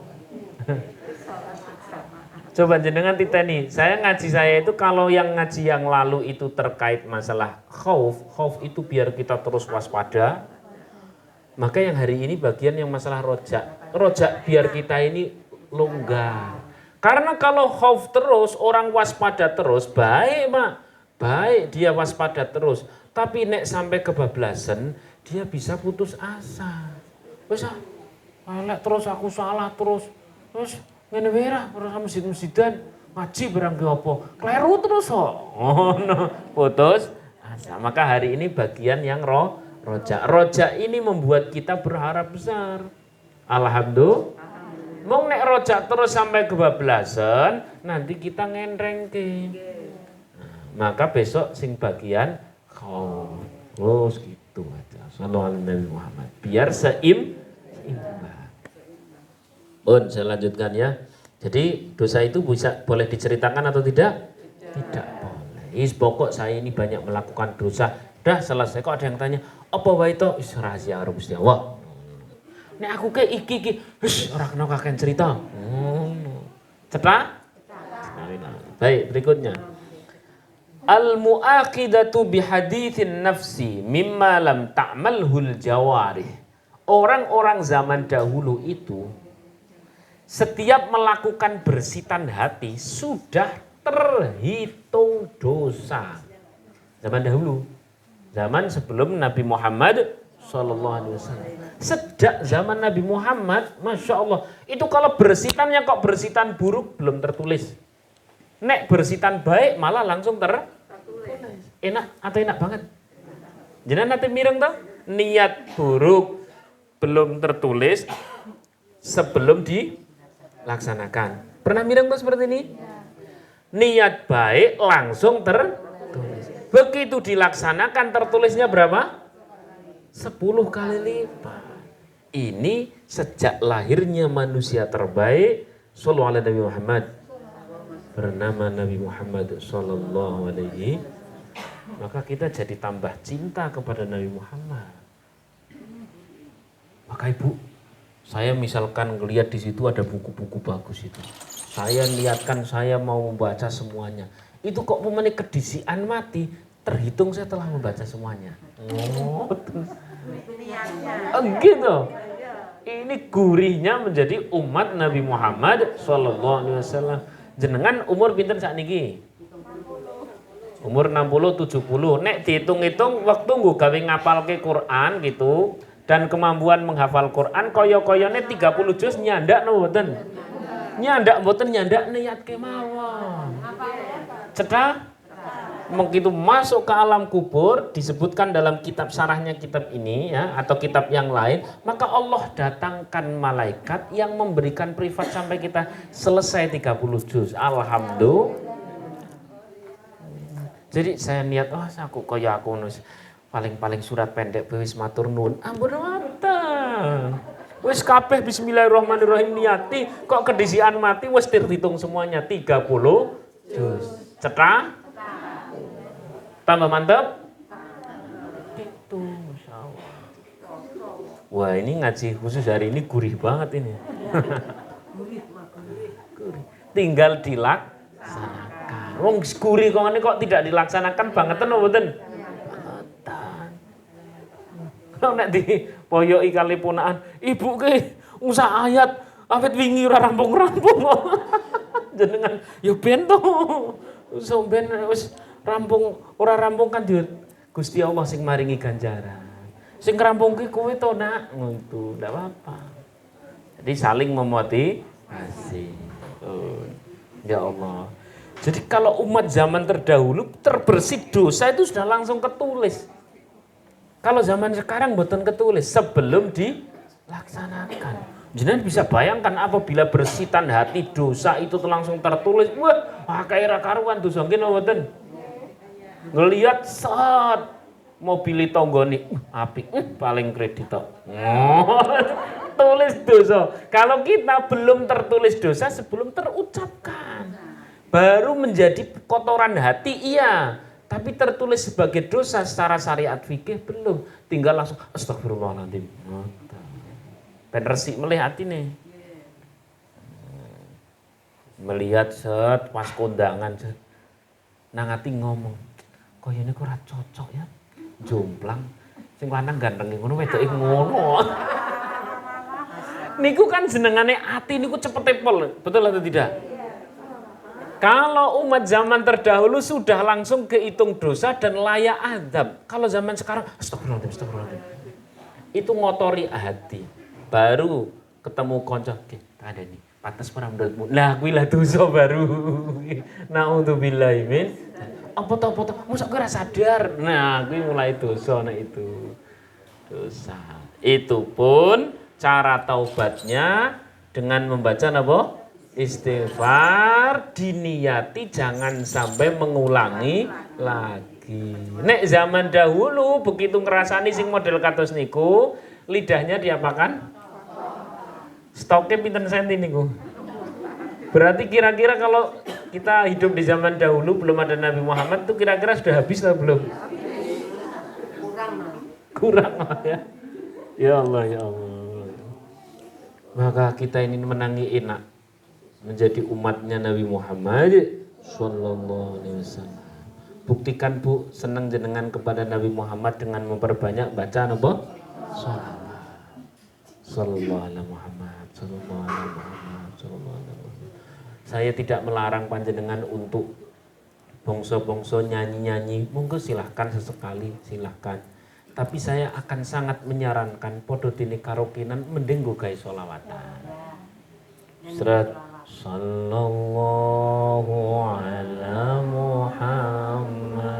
Coba jenengan titeni, ngaji saya itu kalau yang ngaji yang lalu itu terkait masalah khauf itu biar kita terus waspada. Maka yang hari ini bagian yang masalah rojak biar kita ini longgar. Karena kalau khauf terus, orang waspada terus, baik dia waspada terus. Tapi nek sampai kebablasan, dia bisa putus asa. Bisa, terus aku salah terus ngene wera ora masjid-masjidan ngaji barang ki apa kleru terus kok putus asa. Maka hari ini bagian yang rojak ini membuat kita berharap besar. Alhamdulillah. Mong nek rojak terus sampai kebablasan nanti kita ngendrengke. Maka besok sing bagian terus gitu aja. Sallallahu alaihi Muhammad. Biar seimbang. Saya lanjutkan ya. Jadi dosa itu boleh diceritakan atau tidak? Tidak boleh. Pokok saya ini banyak melakukan dosa. Dah selesai. Kok ada yang tanya, apa wae to? Rahasia karo Gusti Allah. Nek aku ke iki ora kena kakek cerita. Cetak? Baik, berikutnya. Al-mu'aqidatu bihaditsin nafsi mimma lam ta'malhul jawarih. Orang-orang zaman dahulu itu setiap melakukan bersitan hati sudah terhitung dosa. Zaman dahulu, zaman sebelum Nabi Muhammad Sallallahu alaihi wasallam. Sejak zaman Nabi Muhammad, Masya Allah, itu kalau bersitannya kok bersitan buruk belum tertulis. Nek bersitan baik malah langsung tertulis. Enak atau enak banget? Jangan nanti mireng toh, niat buruk belum tertulis sebelum dilaksanakan. Pernah mireng tuh seperti ini? Niat baik langsung tertulis. Begitu dilaksanakan tertulisnya berapa? 10 kali lipat. Ini sejak lahirnya manusia terbaik sallallahu alaihi Nabi Muhammad, bernama Nabi Muhammad sallallahu alaihi. Maka kita jadi tambah cinta kepada Nabi Muhammad. Maka Ibu, saya misalkan ngelihat di situ ada buku-buku bagus itu. Saya niatkan saya mau membaca semuanya. Itu kok pemene kedisian mati, terhitung saya telah membaca semuanya. Oh, gitu. Ini gurihnya menjadi umat Nabi Muhammad sallallahu alaihi wasallam. Jenengan umur pinten sakniki? Umur 60 70. Nek dihitung-hitung waktu nggo gawe ngapalke Quran gitu dan kemampuan menghafal Quran kaya-kayane 30 juz nyandak no mboten? Nyandak mboten, nyandak niat kemawon. Cetak begitu masuk ke alam kubur, disebutkan dalam kitab syarahnya kitab ini ya atau kitab yang lain, maka Allah datangkan malaikat yang memberikan privat sampai kita selesai 30 juz. Alhamdulillah. Jadi saya niat, aku kaya aku paling surat pendek wis matur nuwun. Ampun wonten. Wis kabeh bismillahirrahmanirrahim niati, kok kedisian mati wis terhitung semuanya 30 juz. Cetak? Tambah mantap? Itu, Masya Allah. Wah, ini ngaji khusus hari ini gurih banget ini. Tinggal dilaksanakan. Wong gurih kok tidak dilaksanakan bangetan lho mboten? Bangetan. Kok nek dipoyoki kali punaan, ibu ki usah ayat awet wingi ora rampung-rampung. Jenengan ya ben to. Ben wis rampung ora rampung kan Gusti Allah sing maringi ganjaran. Sing ngerampungke kowe to nak, ngono ndak apa-apa. Jadi saling memotivasi. Ya Allah. Jadi kalau umat zaman terdahulu terbersih dosa itu sudah langsung ketulis. Kalau zaman sekarang mboten ketulis sebelum dilaksanakan. Jenengan bisa bayangkan apabila bersitan hati dosa itu langsung tertulis. Wah, kayak ra karuan dosa nggih mboten. Ngelihat saat mobil tonggone apik paling kredit tok. Tulis dosa. Kalau kita belum tertulis dosa sebelum terucapkan, baru menjadi kotoran hati iya, tapi tertulis sebagai dosa secara syariat fikih belum. Tinggal langsung astagfirullahaladzim. Ben resik melih atine. Melihat set pas kondangan set. Nang ati ngomong, kayane kok ora cocok ya. Jomplang. Sing lanang ganteng ngono wedoke ngono. Niku kan jenengane ati niku cepet tepel, betul atau tidak? Kalau umat zaman terdahulu sudah langsung kehitung dosa dan layak azab. Kalau zaman sekarang astagfirullahaladzim. Itu ngotori hati. Baru ketemu konco, ada nih, pantes ora menurutmu. Lah kuwi lah dosa baru. Naudzubillahi min. Apa to? Mosok kowe ora sadar. Nah, kuwi mulai dosa nek itu. Dosa. Itu pun cara taubatnya dengan membaca apa? Istighfar, diniati jangan sampai mengulangi lagi. Nek zaman dahulu begitu ngerasani sing model kados niku, lidahnya diapakan? Stoknya pinten senti niku. Berarti kira-kira kalau kita hidup di zaman dahulu belum ada Nabi Muhammad itu kira-kira sudah habis atau belum? Kurang ya. Ya Allah ya Allah. Maka kita ini menangi enak menjadi umatnya Nabi Muhammad sallallahu alaihi wasallam. Buktikan Bu senang jenengan kepada Nabi Muhammad dengan memperbanyak bacaan apa? Shalawat. Sallallahu alaihi Muhammad, sallallahu alaihi Muhammad, sallallahu alaihi Muhammad. Saya tidak melarang panjenengan untuk bongso-bongso nyanyi-nyanyi. Monggo silahkan sesekali, silahkan. Tapi saya akan sangat menyarankan podo dene karaokean mending nggo gawe selawatan. Seret sallallahu ala Muhammad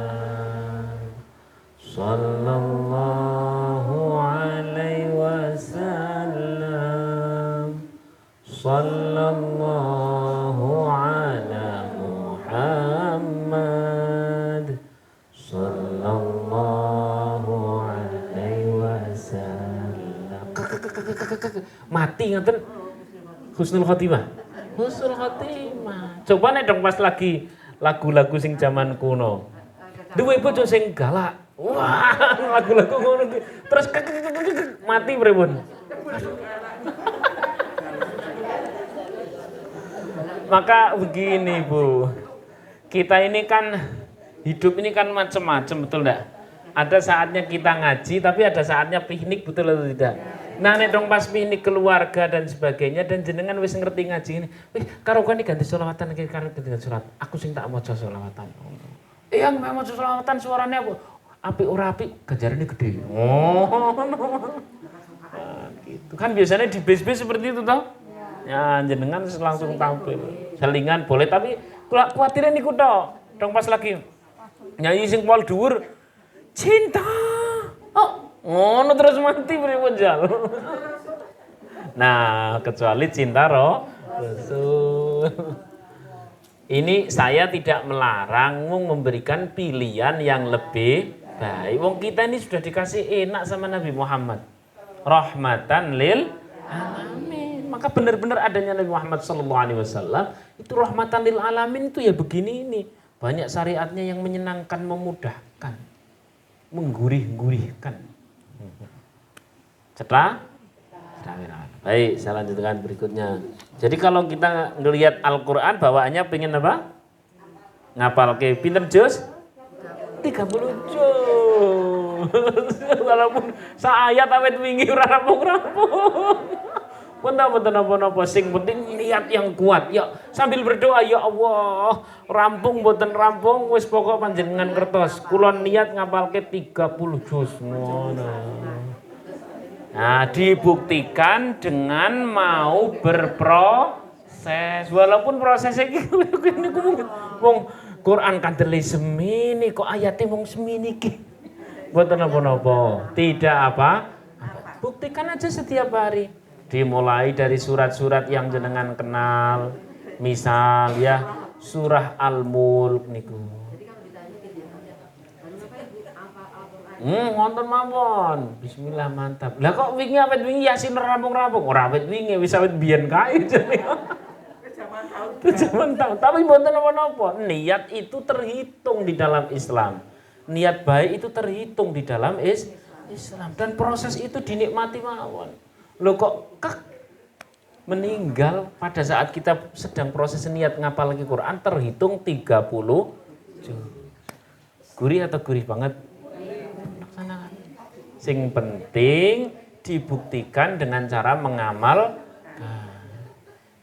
sallallahu alaihi wasallam sallallahu ala Muhammad sallallahu alaihi wasallam. Mati ngoten. Husnul khotimah. Husnul khotimah. Coba nek dong pas lagi lagu-lagu sing zaman kuno. Duwe bojo sing galak. Wah, lagu-lagu ngono ki. Terus mati pripun? Maka begini, Bu. Kita ini kan hidup ini kan macam-macam, betul enggak? Ada saatnya kita ngaji, tapi ada saatnya piknik, betul atau tidak? Nah, nek dong pas piknik keluarga dan sebagainya dan jenengan wis ngerti ngaji ini. Wih, karo kan ganti selawatan iki karo ganti salat. Aku sing tak maca selawatan. Yang mau maca selawatan suaranya apa? Apik ora apik, ganjarane gede. Oh. Nah, gitu. Kan biasanya di bis-bis seperti itu toh? Ya, jenengan langsung tampil. Selingan boleh, tapi kuatirin niku tok. Dong pas lagi nyanyi sing pol dhuwur. Cinta. Oh, ngono terus mati pripun jal. Nah, kecuali cinta Rasul. Ini saya tidak melarang memberikan pilihan yang lebih baik. Wong kita ini sudah dikasih enak sama Nabi Muhammad. Rahmatan lil alamin. Maka benar-benar adanya Nabi Muhammad SAW itu rahmatan lil alamin itu ya begini ini. Banyak syariatnya yang menyenangkan, memudahkan, menggurih-gurihkan. Cetak? Baik, saya lanjutkan berikutnya. Jadi kalau kita ngelihat Al-Quran bawaannya pengen apa? Ngapal ke pinter juz? 30 juz. Walaupun saayat awet wingi ora rampung-rampung. Punten napa-napa sing penting niat yang kuat. Ya sambil berdoa, ya Allah, rampung mboten rampung wis pokok panjenengan kertos. Kula niat ngapalke 30 juz ngono. Nah, dibuktikan dengan mau berproses. Walaupun prosesnya niku wong Quran kandele semini kok ayate wong semini iki. Mboten napa-napa. Tidak apa? Buktikan aja setiap hari. Dimulai dari surat-surat yang jenengan kenal. Misal ya, surah Al-Mulk niku. Ngonten mawon. Bismillah mantap. Lah kok wingi awet wingi Yasin rampung-rampung. Ora awet wingi wis awet biyen kae jane. Zaman tahun. Tapi mboten napa-napa. Niat itu terhitung di dalam Islam. Niat baik itu terhitung di dalam Islam dan proses itu dinikmati mawon. Loh kok meninggal pada saat kita sedang proses niat ngapal lagi Quran terhitung 30 juz. Gurih atau gurih banget? Laksanakan. Sing penting dibuktikan dengan cara mengamalkan.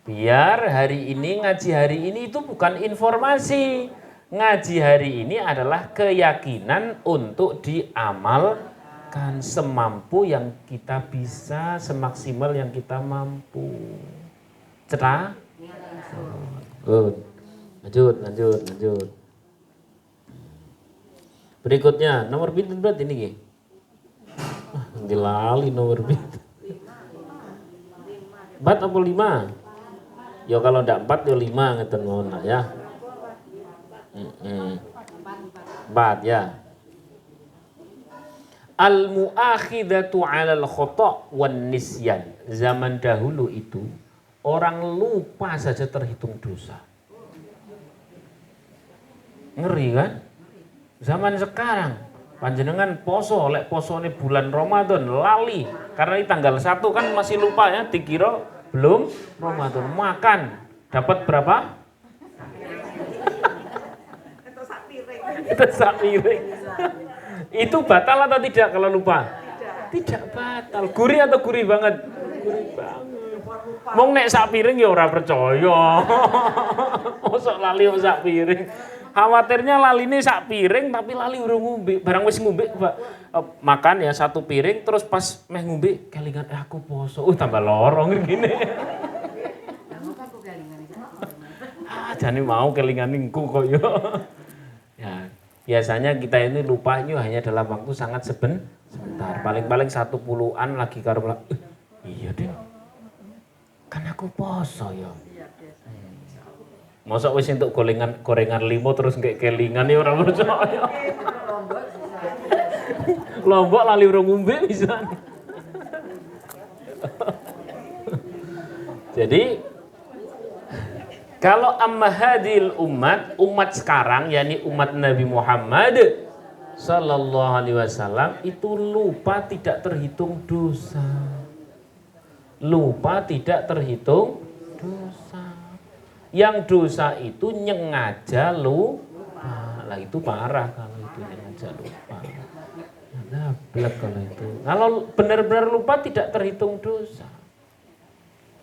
Biar hari ini, ngaji hari ini itu bukan informasi. Ngaji hari ini adalah keyakinan untuk diamalkan semampu yang kita bisa, semaksimal yang kita mampu. Cetak? Good. Lanjut. Berikutnya, nomor pintu berat ini ki. Dilali nomor pintu. 4 atau 5? Ya kalau ndak 4 ya 5 ngeten mohon ya. 4 ya. Al-mu'akhidatu 'alal khata' wan nisyan. Zaman dahulu itu orang lupa saja terhitung dosa. Ngeri kan? Zaman sekarang panjenengan poso, lek posone bulan Ramadan lali karena ini tanggal 1 kan masih lupa ya, dikira belum Ramadan. Makan dapat berapa? Itu sak piring. Itu batal atau tidak kalau lupa? Tidak batal. Gurih atau gurih banget? Gurih banget. Mong nek sak piring ya ora percaya. Mosok lali sak piring. Khawatirnya laline sak piring tapi lali urung ngombe. Barang wis ngombe makan ya satu piring terus pas meh ngombe kelingan aku poso. Tambah lorong ngene. Jane mau kelingan ningku koyo. Ya, biasanya kita ini lupanya hanya dalam waktu sangat sebentar. Paling-paling 10-an lagi karo iya deh. Kan aku poso ya. Masa wis entuk gorengan 5 terus ngek kelingan ya ora percaya. Lombok lali urung ngombe bisa. Jadi kalau amma hadil umat sekarang yakni umat Nabi Muhammad sallallahu alaihi wasallam itu lupa tidak terhitung dosa. Lupa tidak terhitung dosa. Yang dosa itu nyengaja lupa. Lah itu parah kalau itu nyengaja lupa. Nah, blek kalau itu. Kalau benar-benar lupa tidak terhitung dosa.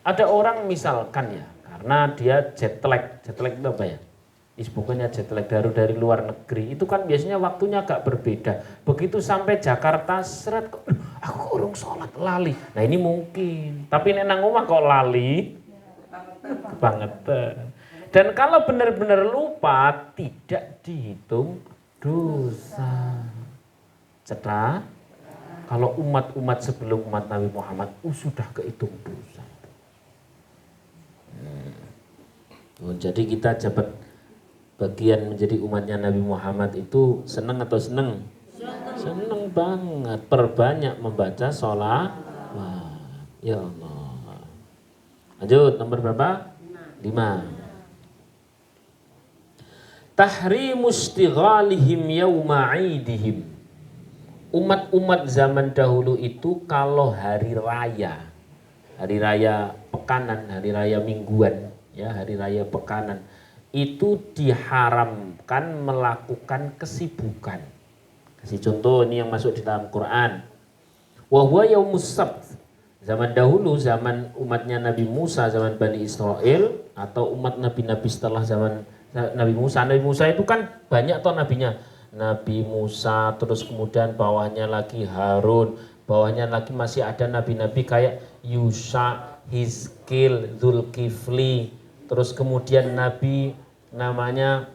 Ada orang misalkan ya, karena dia jet lag itu apa ya? Bukannya jet lag dari luar negeri, itu kan biasanya waktunya agak berbeda. Begitu sampai Jakarta, seret, aku urung sholat lali. Nah ini mungkin, tapi nek nang omah kok lali, kebangetan. Dan kalau benar-benar lupa, tidak dihitung dosa. Cetra, kalau umat-umat sebelum umat Nabi Muhammad, sudah kehitung dosa. Jadi kita dapat bagian menjadi umatnya Nabi Muhammad itu senang atau senang? Senang banget. Perbanyak membaca sholawat. Ya Allah. Lanjut nomor berapa? 5. Tahrimu istighalihim yawma 'idihim. Umat-umat zaman dahulu itu kalau hari raya pekanan, hari raya mingguan, ya hari raya pekanan, itu diharamkan melakukan kesibukan. Kasih contoh ini yang masuk di dalam Quran. Wa huwa yaumus sabt. Zaman dahulu, zaman umatnya Nabi Musa, zaman Bani Israel, atau umat nabi-nabi setelah zaman Nabi Musa. Nabi Musa itu kan banyak toh nabinya. Nabi Musa, terus kemudian bawahnya lagi Harun, bawahnya lagi masih ada nabi-nabi kayak Yusha, Hizkil, Zulkifli, terus kemudian nabi namanya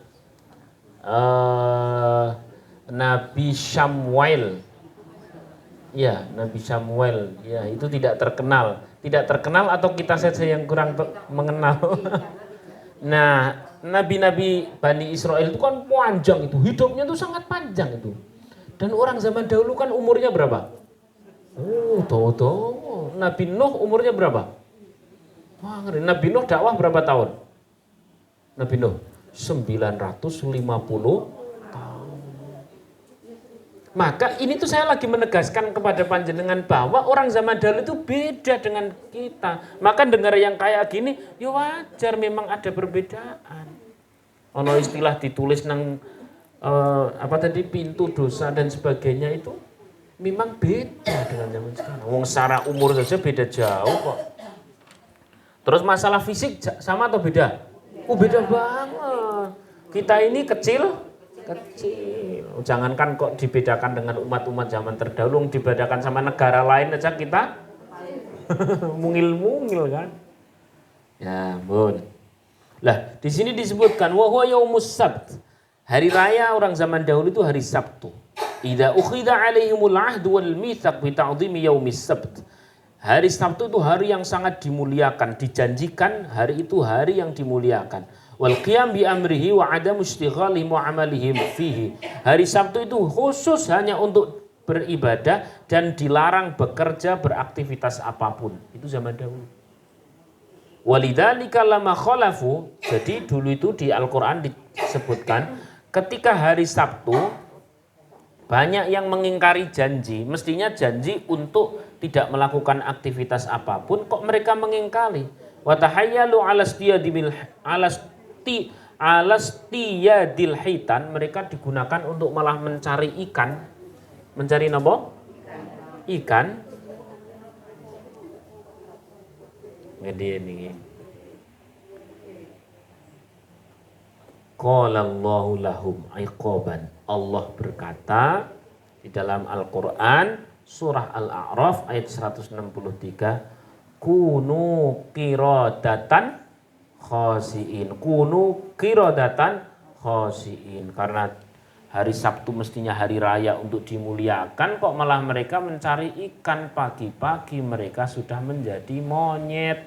Nabi Samuel. Ya, Nabi Samuel. Ya, itu tidak terkenal atau kita saja yang kurang mengenal. Nah, nabi-nabi Bani Israel itu kan panjang itu, hidupnya itu sangat panjang itu. Dan orang zaman dahulu kan umurnya berapa? Tahu. Nabi Nuh umurnya berapa? Wah, Nabi Nuh dakwah berapa tahun? Nabi Nuh 950 tahun. Maka ini tuh saya lagi menegaskan kepada panjenengan bahwa orang zaman dahulu itu beda dengan kita. Maka dengar yang kayak gini, ya wajar memang ada perbedaan. Ono istilah ditulis nang pintu dosa dan sebagainya itu memang beda dengan zaman sekarang. Wong secara umur saja beda jauh kok. Terus masalah fisik sama atau beda? Beda banget. Kita ini kecil. Jangankan kok dibedakan dengan umat-umat zaman terdahulu, dibedakan sama negara lain aja kita mungil-mungil kan. Ya, ampun. Lah, di sini disebutkan wa huwa yaumus sabt. Hari raya orang zaman dahulu itu hari Sabtu. Idza ukhidha 'alaihimul 'ahdu wal mitsaq bi ta'dhimi yaumis sabt. Hari Sabtu itu hari yang sangat dimuliakan, dijanjikan hari itu hari yang dimuliakan. Wal qiyam bi amrihi wa 'adamu istighalihim wa 'amalihim fihi. Hari Sabtu itu khusus hanya untuk beribadah dan dilarang bekerja beraktivitas apapun. Itu zaman dahulu. Walidzalika lama khalafu, jadi dulu itu di Al-Qur'an disebutkan ketika hari Sabtu banyak yang mengingkari janji, mestinya janji untuk tidak melakukan aktivitas apapun, kok mereka mengingkari. Wa tahayyalu alastiyadil hitan, mereka digunakan untuk malah mencari ikan. Mencari apa? Ikan. Ini. qala Allahu lahum iqaban. Allah berkata di dalam Al-Qur'an surah Al-A'raf ayat 163, kunu qiradatan khasiin. Kunu qiradatan khasiin. Karena hari Sabtu mestinya hari raya untuk dimuliakan, kok malah mereka mencari ikan pagi-pagi, mereka sudah menjadi monyet.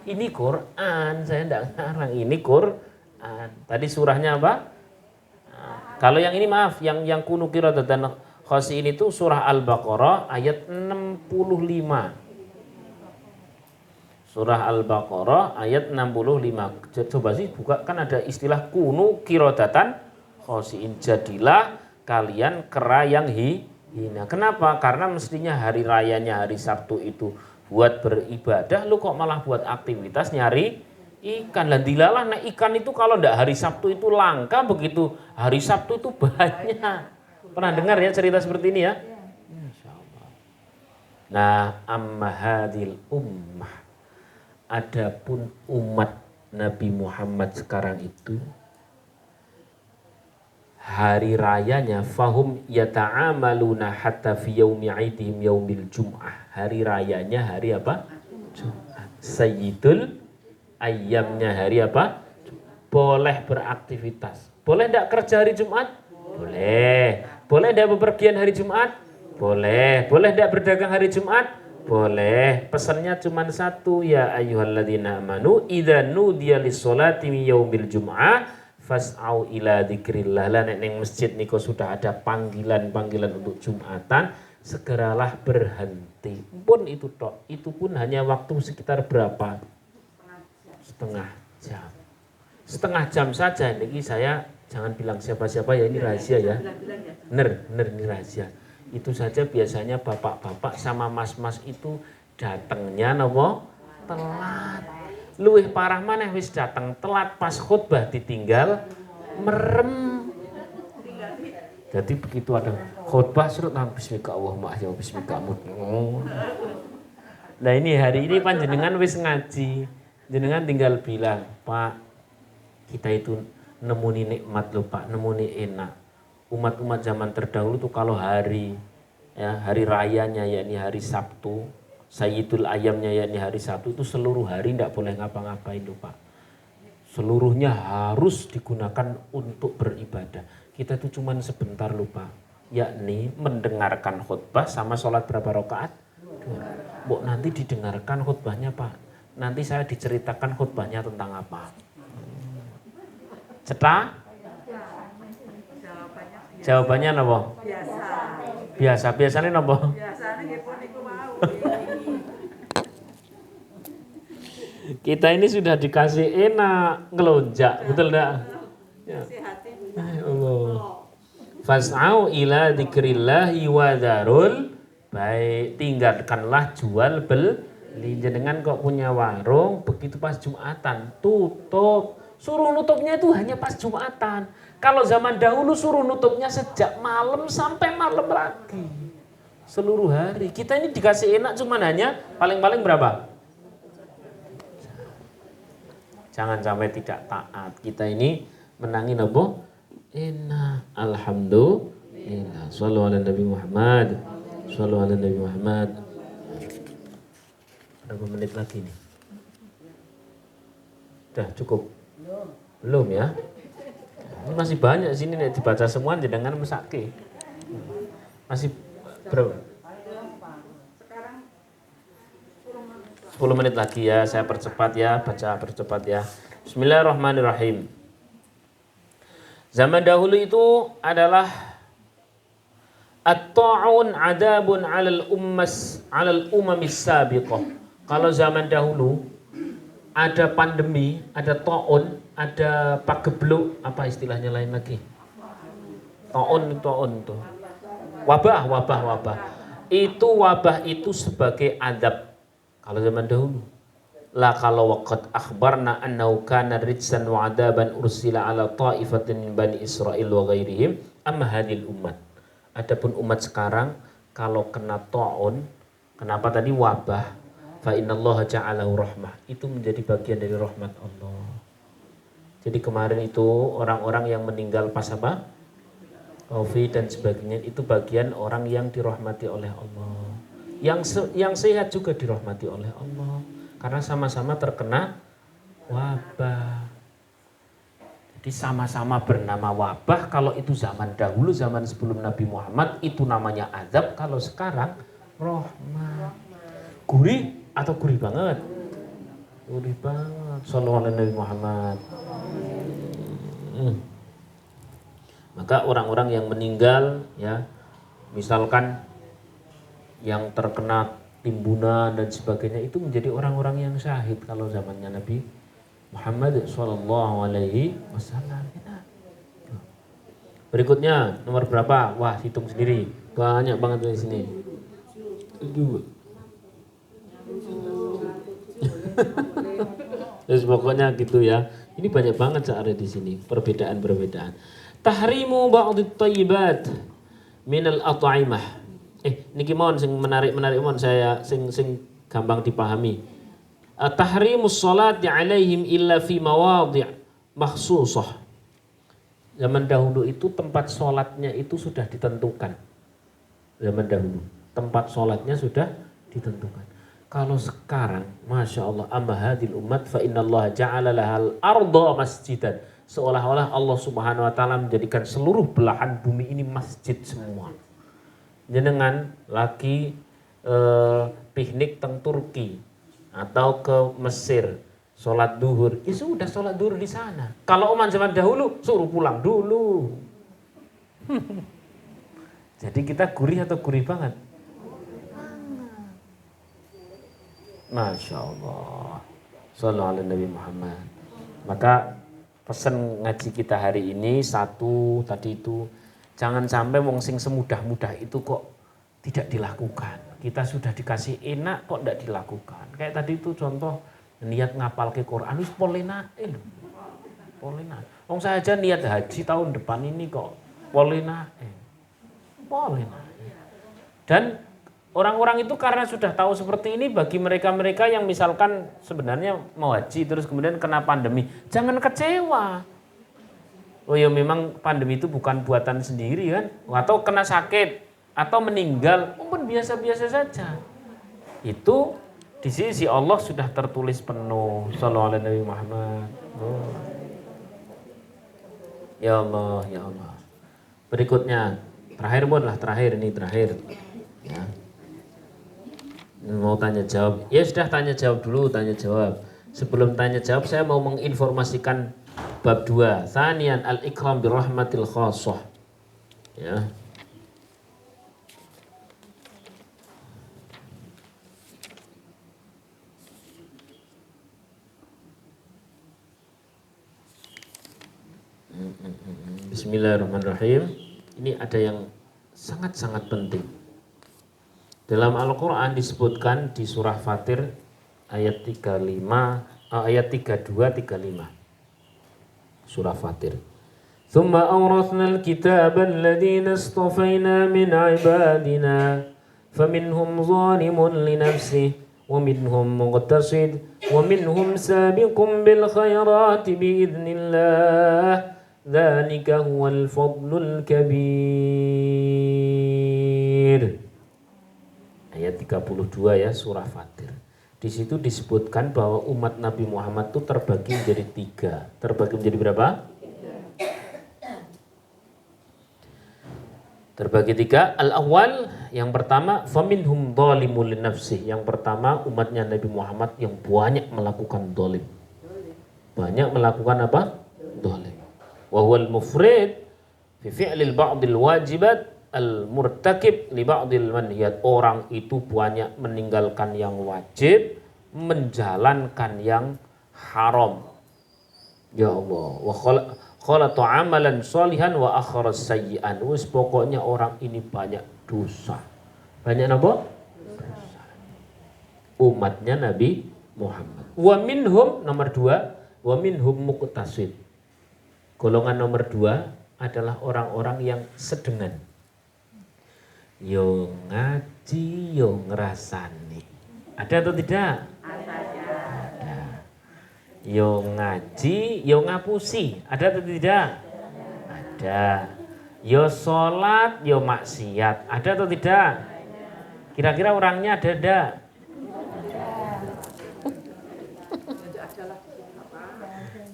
Ini Quran, saya tidak ngarang, ini Quran. Tadi surahnya apa? Kalau yang ini maaf, yang kunu qiradatan khasiin itu surah Al-Baqarah ayat 65. Surah Al-Baqarah ayat 65. Coba sih buka, kan ada istilah kunu qiradatan khasiin, jadilah kalian kera yang hina. Kenapa? Karena mestinya hari rayanya hari Sabtu itu buat beribadah, lu kok malah buat aktivitas nyari ikan. Lah dilalah, nah ikan itu kalau ndak hari Sabtu itu langka, begitu hari Sabtu itu banyak. Pernah dengar ya cerita seperti ini ya? Insyaallah. Nah, amma hadil ummah, adapun umat Nabi Muhammad sekarang itu hari rayanya fahum yata'amaluna hatta fi yaumi 'idihim yaumil jum'ah. Hari rayanya hari apa? Jumat. Sayyidul ayyamnya hari apa? Boleh beraktivitas. Boleh enggak kerja hari Jumat? Boleh. Boleh enggak bepergian hari Jumat? Boleh. Boleh enggak berdagang hari Jumat? Boleh. Pesannya cuma satu, ya ayyuhalladzina amanu idza nudiya lis-sholati min yaumil jum'ah fas'au ila dzikrillah. Lah nek ning masjid niku sudah ada panggilan-panggilan untuk Jumatan, segeralah berhenti. Pun itu tok. Itu pun hanya waktu sekitar berapa? Setengah jam. Setengah jam saja. Niki saya jangan bilang siapa-siapa ya, ini rahasia ya. Bener ini rahasia. Itu saja biasanya bapak-bapak sama mas-mas itu datangnya napa? Telat. Luwih parah maneh wis datang telat, pas khutbah ditinggal merem. Jadi begitu ada khutbah surut bismika Allahumma ahya bismika amut. Nah ini hari ini panjenengan wis ngaji, jenengan tinggal bilang, Pak, kita itu nemuni nikmat loh Pak, nemuni enak. Umat-umat zaman terdahulu tuh kalau hari rayanya yakni hari Sabtu, Sayyidul Ayyamnya yakni hari Sabtu, itu seluruh hari tidak boleh ngapa-ngapain loh Pak. Seluruhnya harus digunakan untuk beribadah. Kita itu cuma sebentar loh Pak, yakni mendengarkan khutbah sama sholat berapa rakaat? Mbok nanti didengarkan khutbahnya Pak. Nanti saya diceritakan khutbahnya tentang apa. Cetak? Jawabannya apa? Biasa. Biasanya apa? Kita ini sudah dikasih enak, ngelonjak, betul enggak? Ya. Allah. Fas'au ila dzikrillahi wa dzarul baik, tinggalkanlah jual beli. Jenengan kok punya warung, begitu pas Jumatan tutup. Suruh nutupnya itu hanya pas Jumatan. Kalau zaman dahulu suruh nutupnya sejak malam sampai malam lagi. Seluruh hari. Kita ini dikasih enak cuman hanya paling-paling berapa? Jangan sampai tidak taat. Kita ini menangin apa? Enak. Alhamdulillah. Shallu ala Nabi Muhammad. Shallu ala Nabi Muhammad. Berapa menit lagi nih? Udah cukup? Belum ya? Ini masih banyak sini nih, dibaca semua jenengan mesake. Masih berapa? 10 menit lagi ya, saya percepat ya, baca percepat ya. Bismillahirrahmanirrahim. Zaman dahulu itu adalah at-ta'un adabun 'alal umamis sabiqah. Kalau zaman dahulu ada pandemi, ada ta'un, ada pagebluk, apa istilahnya lain lagi? Ta'un tuh. Wabah. Itu wabah itu sebagai adab. Kalau zaman dahulu, la kalau waqad akhbarna annahu kana rijsan wa adaban ursila ala ta'ifatin min bani Israil wa ghairihim amma hadil umat. Adapun umat sekarang kalau kena ta'un, kenapa tadi wabah? Fa innallaha ja'alahu rahmah. Itu menjadi bagian dari rahmat Allah. Jadi kemarin itu orang-orang yang meninggal pas apa? Covid dan sebagainya itu bagian orang yang dirahmati oleh Allah. Yang sehat juga dirahmati oleh Allah. Karena sama-sama terkena wabah. Jadi sama-sama bernama wabah. Kalau itu zaman dahulu, zaman sebelum Nabi Muhammad itu namanya azab. Kalau sekarang rahmat. Gurih atau gurih banget? Gurih banget. Sallallahu alaihi Nabi Muhammad. Maka orang-orang yang meninggal ya, misalkan yang terkena timbunan dan sebagainya itu menjadi orang-orang yang syahid kalau zamannya Nabi Muhammad sallallahu alaihi wasallam. Berikutnya nomor berapa? Wah, hitung sendiri. Banyak banget di sini. Terus pokoknya gitu ya. Ini banyak banget ada di sini perbedaan-perbedaan. Tahrimu ba'dit thayyibat minal at'imah. Niki mohon sing menarik-menarik mohon saya sing gampang dipahami. Tahrimus sholati alaihim illa fi mawadhi' makhsusah. Zaman dahulu itu tempat sholatnya itu sudah ditentukan. Zaman dahulu tempat sholatnya sudah ditentukan. Kalau sekarang, masya Allah, amma hadil umat fa innallaha ja'ala lahal arda masjidan. Seolah-olah Allah Subhanahu wa taala menjadikan seluruh belahan bumi ini masjid semua. Jenengan lagi piknik teng Turki atau ke Mesir, sholat duhur, ya sudah sholat duhur di sana. Kalau umat zaman dahulu suruh pulang dulu. Jadi kita gurih atau gurih banget? Masya Allah. Sallallahu alaihi Nabi Muhammad. Maka pesan ngaji kita hari ini satu tadi itu, jangan sampai wong sing semudah-mudah itu kok tidak dilakukan. Kita sudah dikasih enak kok tidak dilakukan. Kayak tadi itu contoh niat ngapal ke Quran wis polenae lho. Polenae. Wong saya aja niat haji tahun depan ini kok polenae. Polenae. Dan orang-orang itu karena sudah tahu seperti ini, bagi mereka-mereka yang misalkan sebenarnya mau haji terus kemudian kena pandemi, jangan kecewa. Oh ya memang pandemi itu bukan buatan sendiri kan, atau kena sakit, atau meninggal, pun biasa-biasa saja. Itu di sisi Allah sudah tertulis penuh. Sallallahu alaihi Nabi Muhammad. Oh. Ya Allah, ya Allah. Berikutnya, terakhir ini terakhir. Ya. Mau tanya jawab, ya sudah tanya jawab dulu, tanya jawab. Sebelum tanya jawab saya mau menginformasikan bab 2, Tsaniyan al-ikram birahmatil khassah. Ya. Bismillahirrahmanirrahim. Ini ada yang sangat-sangat penting. Dalam Al-Quran disebutkan di surah Fatir ayat 32-35. Surah Fatir. Thumma awrathna al-kitaba alladhina istafayna min ibadina faminhum zalimun li nafsihi wa minhum muqtasid wa minhum sabiqun bil khairati biidznillah. Dzalika huwal fadlul kabir. Ayat 32 ya surah Fatir. Di situ disebutkan bahwa umat Nabi Muhammad itu terbagi menjadi 3. Terbagi menjadi berapa? 3. Terbagi 3. Al-awwal, yang pertama, faminhum dzalimun li nafsihi. Yang pertama umatnya Nabi Muhammad yang banyak melakukan zalim. Banyak melakukan apa? Zalim. Wa huwal mufrid fi fi'lil ba'dil wajibat al-murtakib li ba'dil manhiyat. Orang itu banyak meninggalkan yang wajib, menjalankan yang haram. Ya Allah, wa khalatu amalan sholihan wa akhara sayyi'an. Wis pokoknya orang ini banyak dosa. Banyak apa? Dosa. Umatnya Nabi Muhammad. Wa minhum nomor 2, wa minhum muqtasid. Golongan nomor 2 adalah orang-orang yang sedengan. Yo ngaji, yo ngerasani. Ada atau tidak? Ada. Yo ngaji, yo ngapusi. Ada atau tidak? Ada. Yo sholat, yo maksiat. Ada atau tidak? Kira-kira orangnya ada enggak?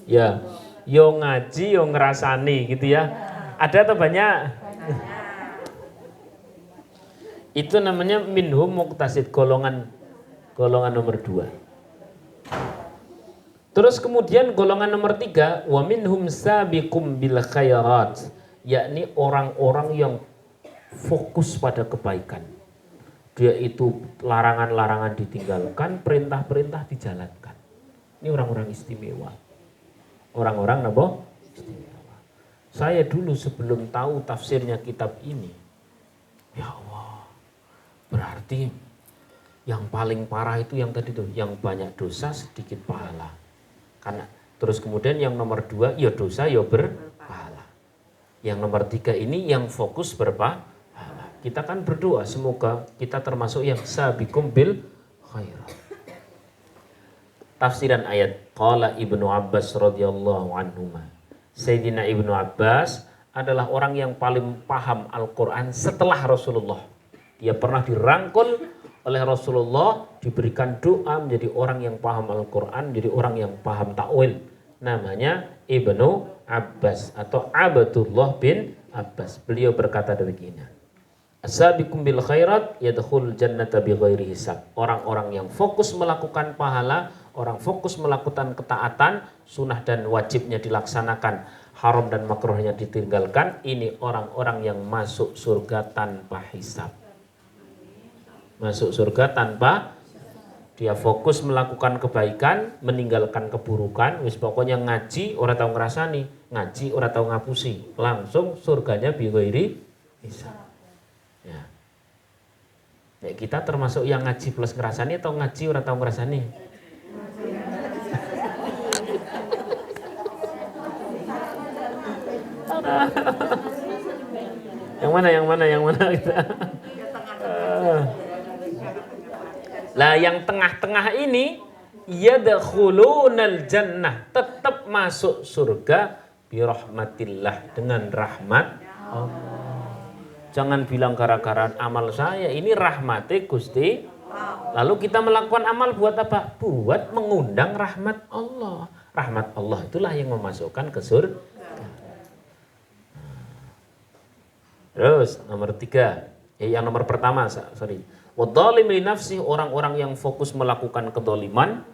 Ya, yo ngaji, yo ngerasani gitu ya. Ada atau banyak? Itu namanya minhum muqtasid, golongan nomor 2. Terus kemudian golongan nomor 3, wa minhum sabiqum bil khairat, yakni orang-orang yang fokus pada kebaikan. Dia itu larangan-larangan ditinggalkan, perintah-perintah dijalankan. Ini orang-orang istimewa. Orang-orang apa? Istimewa. Saya dulu sebelum tahu tafsirnya kitab ini, ya Allah, berarti yang paling parah itu yang tadi tuh, yang banyak dosa sedikit pahala. Karena terus kemudian yang nomor 2, ya dosa ya berpahala. Yang nomor 3 ini yang fokus berpahala. Kita kan berdoa semoga kita termasuk yang sabiqum bil khairat. Tafsiran ayat, qala Ibnu Abbas radhiyallahu anhuma. Sayyidina Ibnu Abbas adalah orang yang paling paham Al-Qur'an setelah Rasulullah. Dia pernah dirangkul oleh Rasulullah, diberikan doa menjadi orang yang paham Al-Qur'an, jadi orang yang paham takwil. Namanya Ibnu Abbas atau Abdullah bin Abbas. Beliau berkata demikian. As-sabiqum bil khairat yadkhul jannata bighairi hisab. Orang-orang yang fokus melakukan pahala, orang fokus melakukan ketaatan, sunnah dan wajibnya dilaksanakan, haram dan makruhnya ditinggalkan, ini orang-orang yang masuk surga tanpa hisab. Masuk surga tanpa, dia fokus melakukan kebaikan, meninggalkan keburukan, wis pokoknya ngaji ora tau ngrasani, ngaji ora tau ngapusi, langsung surganya bighairi hisab. Ya. Ya, kita termasuk yang ngaji plus ngerasani atau ngaji ora tau ngerasani? Yang mana kita? Lah yang tengah-tengah ini yadkhulunal jannah, tetap masuk surga birahmatillah, dengan rahmat Allah. Jangan bilang gara-gara amal saya, ini rahmati Gusti. Lalu kita melakukan amal buat apa? Buat mengundang rahmat Allah. Rahmat Allah itulah yang memasukkan ke surga. Terus nomor 3, yang nomor pertama, wadzalim li nafsi, orang-orang yang fokus melakukan kedoliman,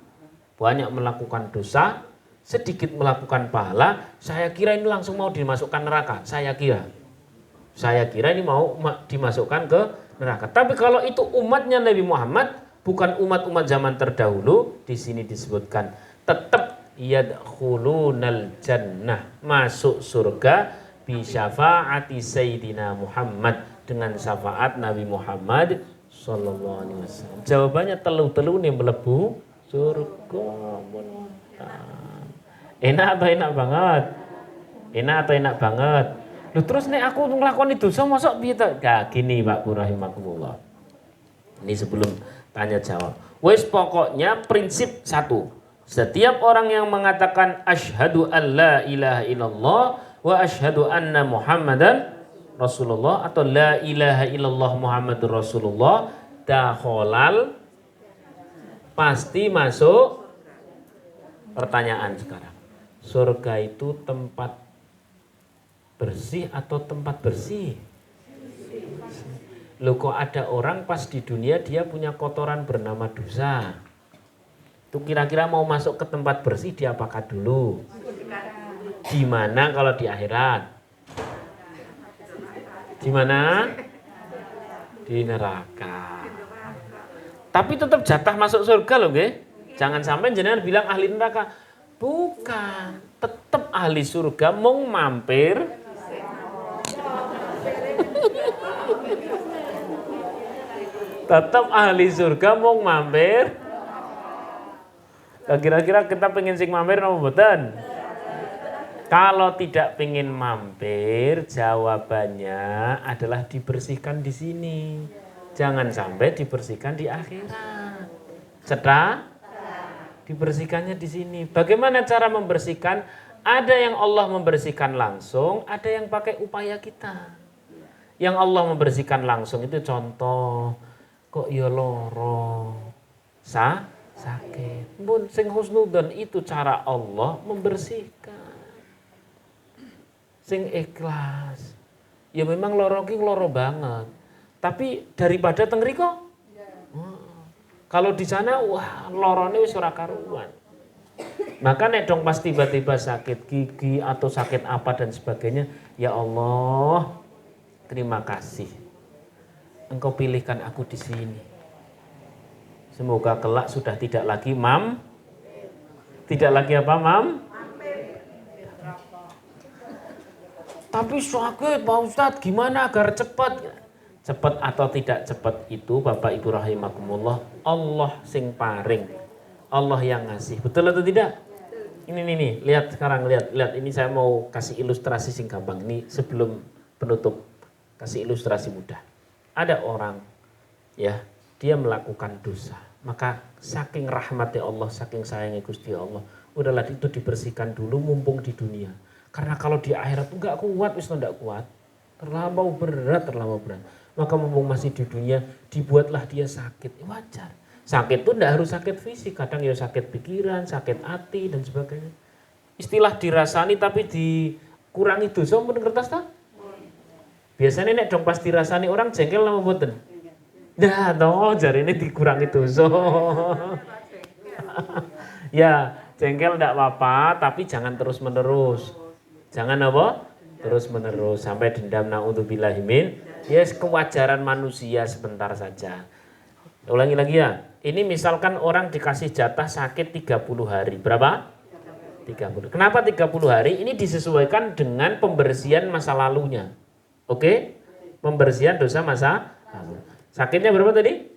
banyak melakukan dosa, sedikit melakukan pahala. Saya kira ini langsung mau dimasukkan neraka. Saya kira ini mau dimasukkan ke neraka. Tapi kalau itu umatnya Nabi Muhammad, bukan umat-umat zaman terdahulu, di sini disebutkan tetap yadkhulunal jannah, masuk surga bi syafaati Sayyidina Muhammad, dengan syafaat Nabi Muhammad sallallahu alaihi wasallam. Jawabannya telu-telu nih mlebu surga. Enak atau enak banget? Enak atau enak banget? Loh, terus nek aku nglakoni dosa mosok piye to? Ya gini Pak rahimakumullah. Ini sebelum tanya jawab. Wes pokoknya prinsip 1. Setiap orang yang mengatakan asyhadu an la ilaha illallah wa asyhadu anna Muhammadan Rasulullah atau la ilaha illallah Muhammadur Rasulullah dakhalal, pasti masuk. Pertanyaan sekarang, surga itu tempat bersih atau tempat bersih? Loh, kok ada orang pas di dunia dia punya kotoran bernama dosa. Itu kira-kira mau masuk ke tempat bersih dia apakah dulu? Di mana kalau di akhirat? Di mana? Di neraka. Tapi tetap jatah masuk surga loh, nggih. Jangan sampai jenengan bilang ahli neraka. Bukan, tetap ahli surga mau mampir. Tetap ahli surga mau mampir. Kira-kira kita pengen sing mampir napa mboten? Kalau tidak pengen mampir, jawabannya adalah dibersihkan di sini. Jangan sampai dibersihkan di akhirat. Dibersihkannya di sini. Bagaimana cara membersihkan? Ada yang Allah membersihkan langsung, ada yang pakai upaya kita. Yang Allah membersihkan langsung itu contoh, kok ya loro, sakit. Pun sing husnudzon itu cara Allah membersihkan. Sing ikhlas. Ya memang loro ki loro banget. Tapi daripada teng mriko, kalau di sana wah lorone wis ora karuan. Maka nek dong pas tiba-tiba sakit gigi atau sakit apa dan sebagainya, ya Allah, terima kasih. Engkau pilihkan aku di sini. Semoga kelak sudah tidak lagi tidak lagi apa Tapi sakit Pak Ustadz, gimana agar cepat? Cepat atau tidak cepat itu Bapak Ibu rahimakumullah, Allah sing paring. Allah yang ngasih. Betul atau tidak? Ini lihat sekarang, lihat ini saya mau kasih ilustrasi sing gampang. Ini sebelum penutup kasih ilustrasi mudah. Ada orang ya, dia melakukan dosa. Maka saking rahmatnya Allah, saking sayangnya Gusti Allah, udahlah itu dibersihkan dulu mumpung di dunia. Karena kalau di akhirat enggak kuat, wis enggak kuat. Terlampau berat. Maka mumpung masih di dunia, dibuatlah dia sakit. Wajar. Sakit itu enggak harus sakit fisik, kadang ya sakit pikiran, sakit hati dan sebagainya. Istilah dirasani tapi dikurangi dosa pun kertas ta? Biasanya nek dong pas dirasani orang jengkel lama mboten. Nah, toh jarine dikurangi dosa. Ya, jengkel enggak apa-apa, tapi jangan terus-menerus. Jangan apa? Terus-menerus sampai dendam naudzubillahi min. Yes, kewajaran manusia sebentar saja. Ulangi lagi ya. Ini misalkan orang dikasih jatah sakit 30 hari. Berapa? 30. Kenapa 30 hari? Ini disesuaikan dengan pembersihan masa lalunya. Oke? Pembersihan dosa masa lalu. Sakitnya berapa tadi?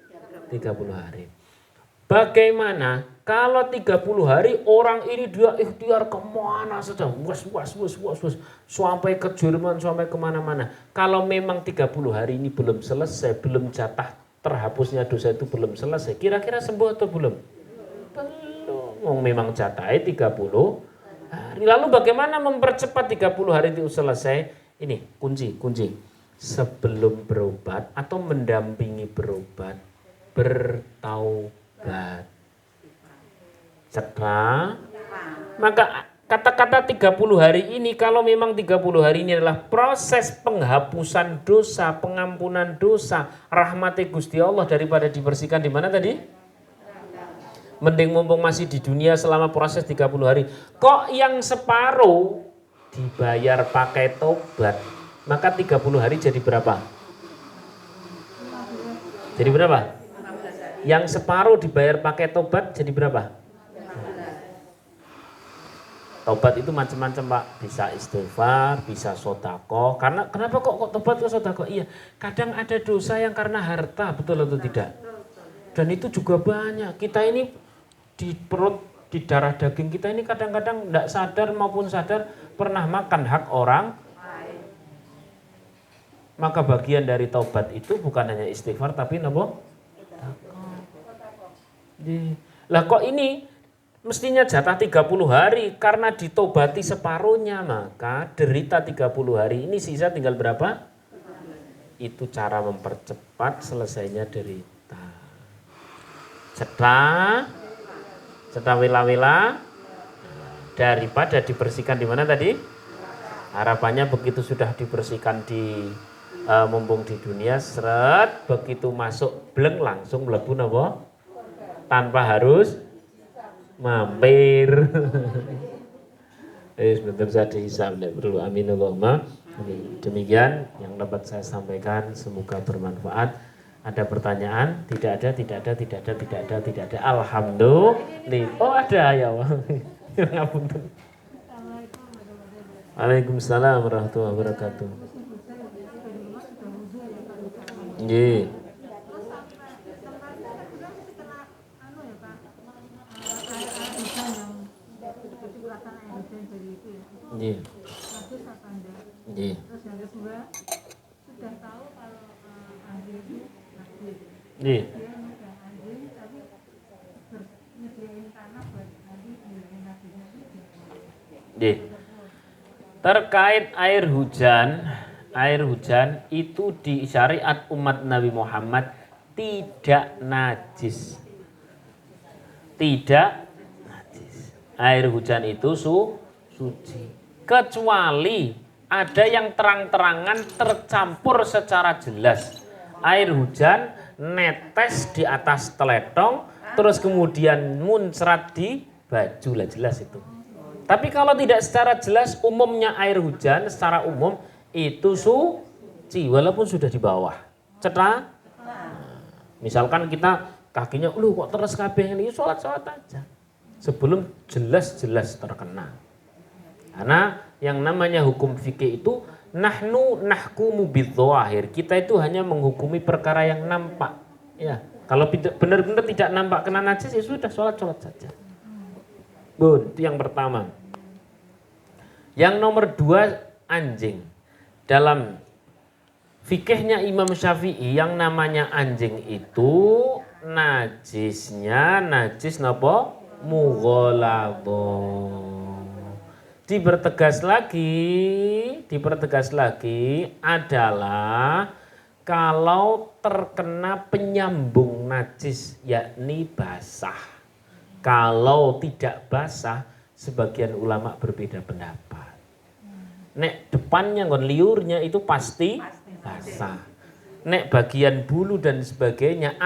30 hari. Bagaimana kalau 30 hari orang ini dia ikhtiar kemana saja. Was. Sampai ke Jerman, sampai kemana-mana. Kalau memang 30 hari ini belum selesai, belum jatah terhapusnya dosa itu belum selesai, kira-kira sembuh atau belum? Belum. Memang jatahnya 30 hari. Lalu bagaimana mempercepat 30 hari itu selesai? Ini kunci. Sebelum berobat atau mendampingi berobat, bertaubat. Setelah maka kata-kata 30 hari ini, kalau memang 30 hari ini adalah proses penghapusan dosa, pengampunan dosa, rahmat Gusti Allah daripada dibersihkan di mana tadi? Mending mumpung masih di dunia selama proses 30 hari. Kok yang separuh dibayar pakai tobat? Maka 30 hari jadi berapa? Jadi berapa? Yang separuh dibayar pakai tobat jadi berapa? Tobat itu macam-macam Pak, bisa istighfar, bisa sodako. Karena kenapa kok tobat ke sodako? Iya, kadang ada dosa yang karena harta, betul atau tidak? Dan itu juga banyak. Kita ini di perut, di darah daging kita ini kadang-kadang tidak sadar maupun sadar pernah makan hak orang. Maka bagian dari tobat itu bukan hanya istighfar tapi napa? Lah kok ini mestinya jatah 30 hari karena ditobati separuhnya, maka derita 30 hari ini sisa tinggal berapa? Itu cara mempercepat selesainya derita. Cetak wila-wila daripada dibersihkan di mana tadi? Harapannya begitu sudah dibersihkan di mumpung di dunia, seret begitu masuk bleng langsung mlebu napa? Tanpa harus mampir. Sebentar saya dihisab, tidak perlu. Amin Allahumma. Demikian yang dapat saya sampaikan, semoga bermanfaat. Ada pertanyaan? Tidak ada. Alhamdulillah. Oh ada ya. Ngapunten. Waalaikumsalam warahmatullahi wabarakatuh. Nggih. Nggih. Nggih. Terus yang kedua sudah tahu kalau anjing itu najis. Nggih. Dia megang anjing tapi nyediain tanah buat Nggih. Terkait air hujan itu di syariat umat Nabi Muhammad tidak najis. Tidak najis. Air hujan itu suci. Kecuali ada yang terang-terangan tercampur secara jelas. Air hujan netes di atas teletong, terus kemudian muncrat di baju, lah jelas itu. Tapi kalau tidak secara jelas, umumnya air hujan secara umum itu suci walaupun sudah di bawah. Cetra? Misalkan kita kakinya, lu kok terus kabeh ini, sholat aja. Sebelum jelas-jelas terkena. Karena yang namanya hukum fikih itu nahnu nahkumu bidzawahir. Kita itu hanya menghukumi perkara yang nampak. Ya, kalau benar-benar tidak nampak kena najis ya sudah sholat saja. Bun, itu yang pertama. Yang nomor 2 anjing. Dalam fikihnya Imam Syafi'i yang namanya anjing itu najisnya najis napa? Mughalladhah. Dipertegas lagi adalah kalau terkena penyambung najis yakni basah. Kalau tidak basah, sebagian ulama berbeda pendapat. Nek depannya ngon liurnya itu pasti basah. Nek bagian bulu dan sebagainya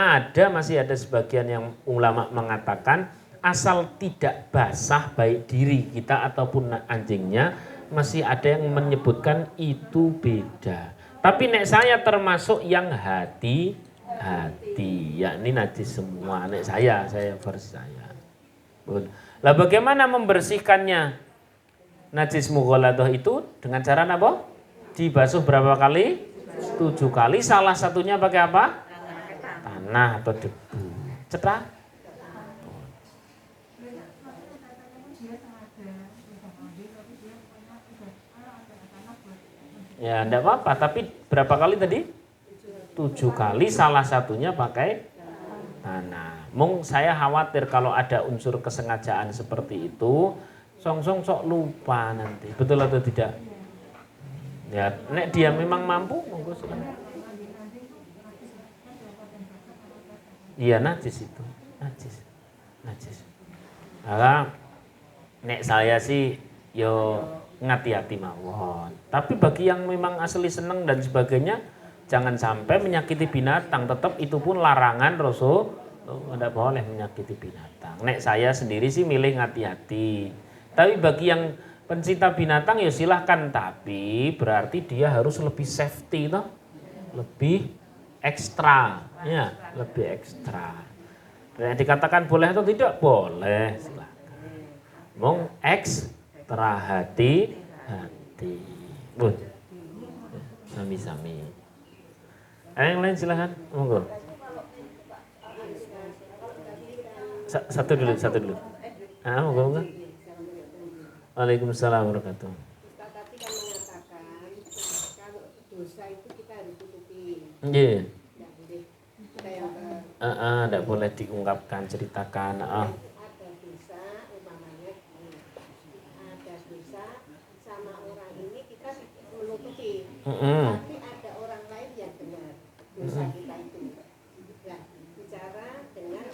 masih ada sebagian yang ulama mengatakan asal tidak basah baik diri kita ataupun anjingnya, masih ada yang menyebutkan itu beda. Tapi nek saya termasuk yang hati, yakni najis semua. Nek saya versi saya. Lah bagaimana membersihkannya najis mughalladhah itu? Dengan cara apa? Dibasuh berapa kali? 7 kali. Salah satunya pakai apa? Tanah atau debu. Cetra? Ya enggak apa-apa, tapi berapa kali tadi? 7 kali, salah satunya pakai tanah. Mung saya khawatir kalau ada unsur kesengajaan seperti itu, sok lupa nanti. Betul atau tidak? Ya, nek dia memang mampu, monggo silakan. Iya najis itu, najis. Nah, nek saya sih yo ngati-hati mawon. Tapi bagi yang memang asli seneng dan sebagainya, jangan sampai menyakiti binatang. Tetap itu pun larangan Rasul, tidak boleh menyakiti binatang. Nek saya sendiri sih milih ngati-hati. Tapi bagi yang pencinta binatang ya silahkan. Tapi berarti dia harus lebih safety toh, lebih ekstra, ya, lebih ekstra. Dan dikatakan boleh atau tidak boleh, silahkan. Mong ekstra hati. Bun, sami-sami. Yang lain silahkan, monggo. Satu dulu. Monggo. Waalaikumsalam warahmatullahi wabarakatuh. Tadi kan mengatakan kalau dosa itu kita harus tutupi. Nggih. Tidak boleh diungkapkan, ceritakan. Ada dosa, umpamanya ada dosa sama orang ini kita menutupi. Tapi ada orang lain yang dengar dosa kita itu. Ya, bicara dengan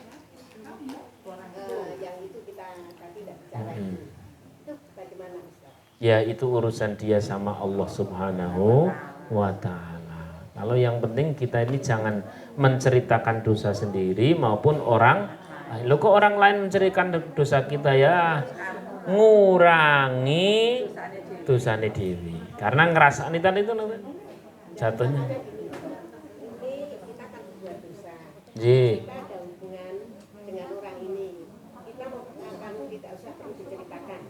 yang itu kita tadi tidak bicara itu. Itu bagaimana Ustaz? Ya itu urusan dia sama Allah Subhanahu wa ta'ala. Kalau yang penting kita ini jangan menceritakan dosa sendiri maupun orang. Loh kok orang lain menceritakan dosa kita ya? Ngurangi dosane dewi. Karena ngerasani tadi itu jatuhnya. Ini kita kan berbuat dosa. Ji. Kita ada hubungan dengan orang ini. Kita akan tidak usah perlu diceritakan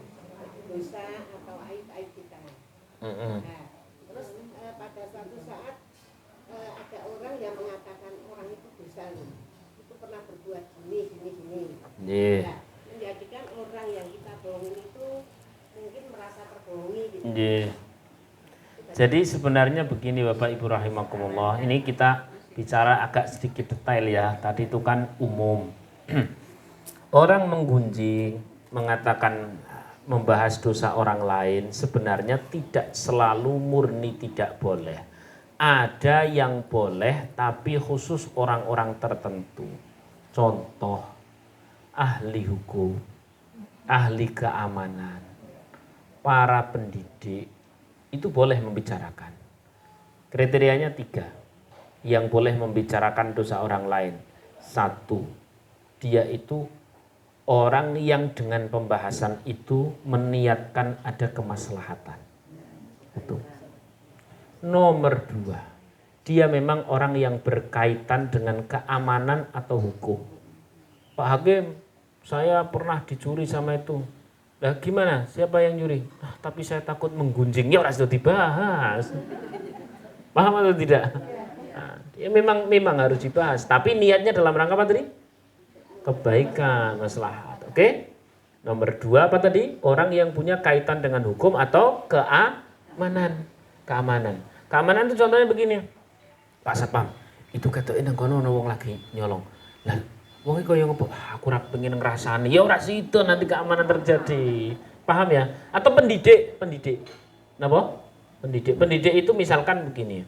dosa atau aib-aib kita. Nah, terus pada suatu saat ada orang yang mengatakan orang itu dosa loh. Itu pernah berbuat gini. Yeah. Nah, menjadikan orang yang kita bohongin itu mungkin merasa terbohongi gitu. Yeah. Jadi sebenarnya begini Bapak Ibu rahimakumullah, ini kita bicara agak sedikit detail ya. Tadi itu kan umum. Orang menggunjing, mengatakan membahas dosa orang lain sebenarnya tidak selalu murni tidak boleh. Ada yang boleh tapi khusus orang-orang tertentu. Contoh, ahli hukum, ahli keamanan, para pendidik itu boleh membicarakan. Kriterianya 3 yang boleh membicarakan dosa orang lain. 1, dia itu orang yang dengan pembahasan itu meniatkan ada kemaslahatan. Itu. Nomor 2, dia memang orang yang berkaitan dengan keamanan atau hukum. Pak Hakim, saya pernah dicuri sama itu. Nah gimana? Siapa yang nyuri? Tapi saya takut menggunjing. Ya orang sudah dibahas. Paham atau tidak? Nah, ya memang harus dibahas. Tapi niatnya dalam rangka apa tadi? Kebaikan, maslahat. Oke? Nomor 2 apa tadi? Orang yang punya kaitan dengan hukum atau keamanan. Keamanan itu contohnya begini. Pak Satpam, itu ketoke nang kono ana wong lagi nyolong. Lah, wong iki kaya ngopo? Aku ora pengen ngrasani. Ya ora sido nanti keamanan terjadi. Paham ya? Atau pendidik. Napa? Pendidik itu misalkan begini.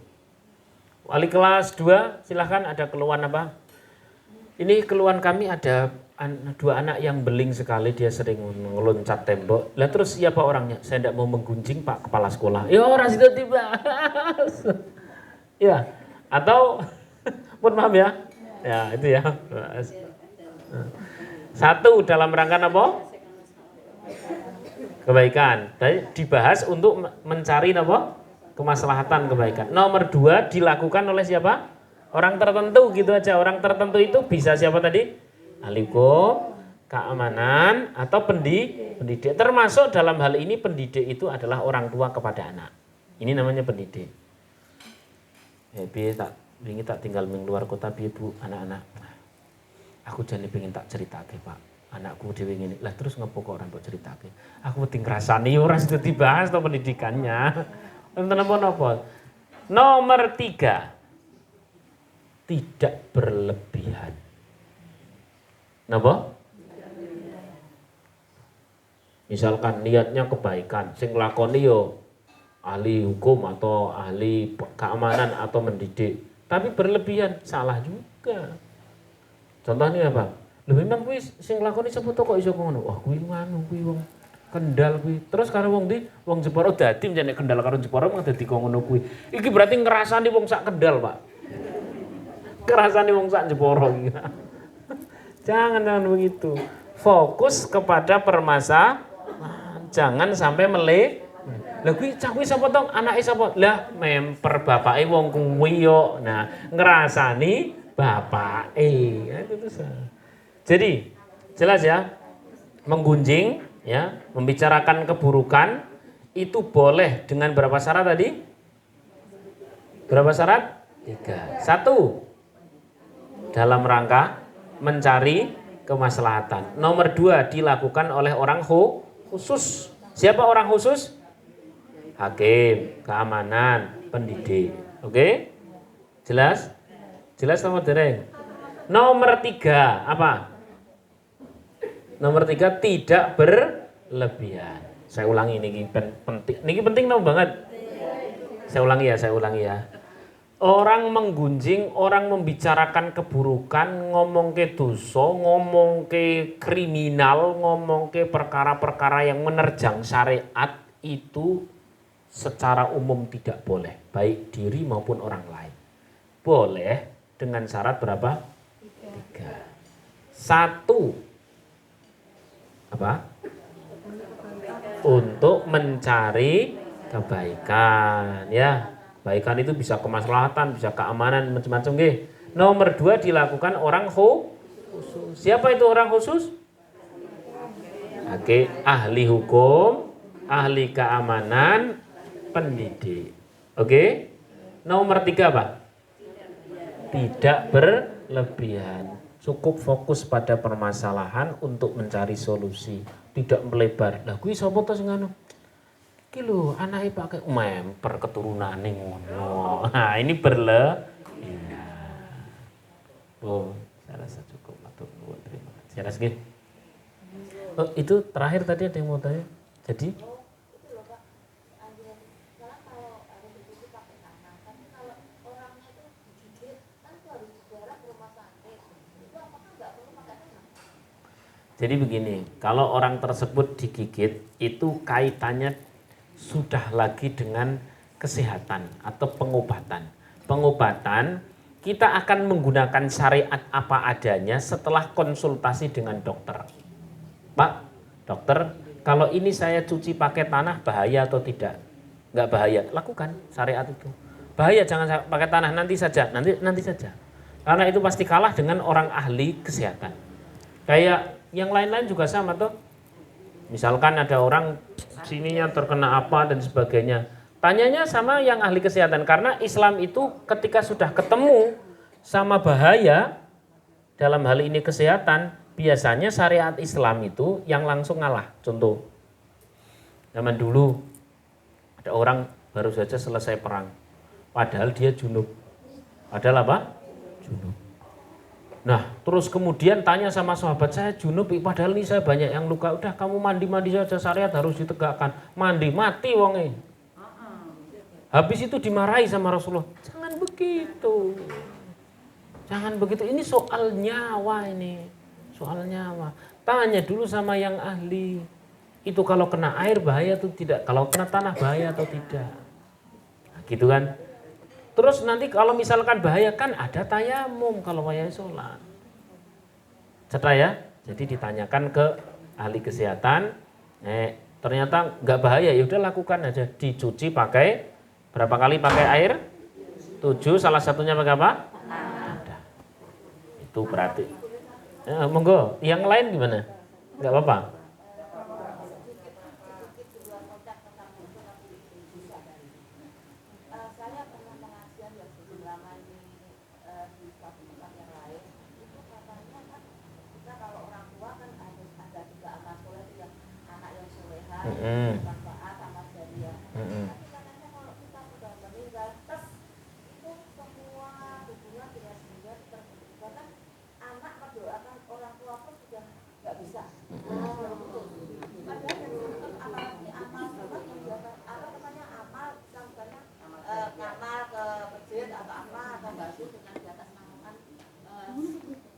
Wali kelas 2 silahkan ada keluhan apa? Ini keluhan kami ada 2 anak yang beling sekali, dia sering ngeloncat tembok. Lah terus siapa orangnya? Saya tidak mau menggunjing Pak Kepala Sekolah. Ya ora sido dibahas. Ya, atau pun paham ya? Ya, itu ya. 1 dalam rangka apa? Kebaikan. Dibahas untuk mencari apa? Kemaslahatan kebaikan. Nomor 2 dilakukan oleh siapa? Orang tertentu gitu aja. Orang tertentu itu bisa siapa tadi? Ahli hukum, keamanan, atau pendidik. Termasuk dalam hal ini pendidik itu adalah orang tua kepada anak. Ini namanya pendidik. Wingi tak tinggal ning luar kota piye Bu, anak-anak. Aku jane pengen tak ceritake, Pak. Anakku dhewe ngene. Lah terus ngopo kok ora mbok ceritake? Aku wedi ngrasani ora sida dibahas to pendidikannya. Enten napa-napa. Nomor 3. Tidak berlebihan. Napa? Misalkan niatnya kebaikan, sing lakoni yo ahli hukum atau ahli keamanan atau mendidik, tapi berlebihan, salah juga. Contohnya apa? Lho memang kuwi sing lakoni sapa to kok iso ngono? Wah, kuwi wong Kendal kuwi. Terus karo wong ndi? Wong Jepara dadi nek Kendal karo Jepara mung dadi kok ngono kuwi. Iki berarti ngrasani wong sak Kendal, Pak. Ngrasani wong sak Jepara iki. Jangan begitu. Fokus kepada permasalahan. Jangan sampai Lah kuwi cah kuwi sapa to? Anake sapa? Lah memper bapake wong kuwi yo. Nah, ngrasani bapake. Itu tuh. Jadi, jelas ya. Menggunjing ya, membicarakan keburukan itu boleh dengan berapa syarat tadi? Berapa syarat? 3. 1. Dalam rangka mencari kemaslahatan. Nomor 2 dilakukan oleh orang khusus. Siapa orang khusus? Hakim, keamanan, pendidik. Oke? Jelas? Jelas sama dereng? Nomor 3 apa? Nomor 3 tidak berlebihan. Saya ulangi ini penting. Ini penting banget. Saya ulangi ya. Orang menggunjing, orang membicarakan keburukan, ngomong ke dosa, ngomong ke kriminal, ngomong ke perkara-perkara yang menerjang syariat itu secara umum tidak boleh, baik diri maupun orang lain. Boleh dengan syarat berapa? 3. 1. Apa? Untuk mencari kebaikan, ya. Kebaikan itu bisa kemaslahatan, bisa keamanan, macam-macam nggih. Nomor 2 dilakukan orang khusus. Siapa itu orang khusus? Oke, ahli hukum, ahli keamanan, pendidik. Oke. Nomor 3 apa? Tidak berlebihan. Cukup fokus pada permasalahan untuk mencari solusi, tidak melebar. Lah kuwi sapa to sing anu? Iki lho anake Pak memper keturunane ngono. Nah, ini berlebihan. Oh, saya rasa cukup. Matur nuwun, terima kasih. Saya rasa oh, itu terakhir tadi ada yang mau tanya? Jadi Itu loh Pak, anjuran sekarang kalau ada dicuci pakai tangan, tapi kalau orangnya itu digigit, kan itu harus dibawa ke rumah sakit. Itu apakah nggak perlu pakai tangan? Jadi begini, kalau orang tersebut digigit itu kaitannya sudah lagi dengan kesehatan atau pengobatan. Pengobatan kita akan menggunakan syariat apa adanya setelah konsultasi dengan dokter. Pak, dokter, kalau ini saya cuci pakai tanah bahaya atau tidak? Enggak bahaya, lakukan syariat itu. Bahaya jangan pakai tanah, nanti saja. Karena itu pasti kalah dengan orang ahli kesehatan. Kayak yang lain-lain juga sama toh. Misalkan ada orang sininya terkena apa dan sebagainya. Tanyanya sama yang ahli kesehatan karena Islam itu ketika sudah ketemu sama bahaya dalam hal ini kesehatan, biasanya syariat Islam itu yang langsung ngalah. Contoh, zaman dulu ada orang baru saja selesai perang, padahal dia junub. Padahal apa? Junub. Nah, terus kemudian tanya sama sahabat, saya junub, padahal ini saya banyak yang luka. Udah kamu mandi saja, syariat harus ditegakkan. Mandi, mati wonge. Habis itu dimarahi sama Rasulullah. Jangan begitu. Jangan begitu. Ini soal nyawa ini. Soal nyawa. Tanya dulu sama yang ahli. Itu kalau kena air bahaya atau tidak? Kalau kena tanah bahaya atau tidak? Nah, gitu kan. Terus nanti kalau misalkan bahaya kan ada tayamum kalau bahaya sholat. Cetak ya? Jadi ditanyakan ke ahli kesehatan. Ternyata nggak bahaya, ya udah lakukan aja. Dicuci pakai berapa kali pakai air? 7, salah satunya pakai apa? Ada. Itu berarti. Monggo, yang lain gimana? Nggak apa-apa. Saya pernah pengajian yang berlama di suatu tempat yang lain. Itu katanya kan kita kalau orang tua kan harus ada juga amal soleh, yang anak yang soleha, manfaat amal jariah. Tapi katanya kalau kita sudah meninggal, terus itu semua hubungan dengan dunia terputus. Bahkan anak mendoakan orang tua pun sudah nggak bisa. Padahal yang disebut apalagi amal soleh yang biasa apa namanya amal misalnya ngamal ke masjid atau apa atau baju dengan di atas namakan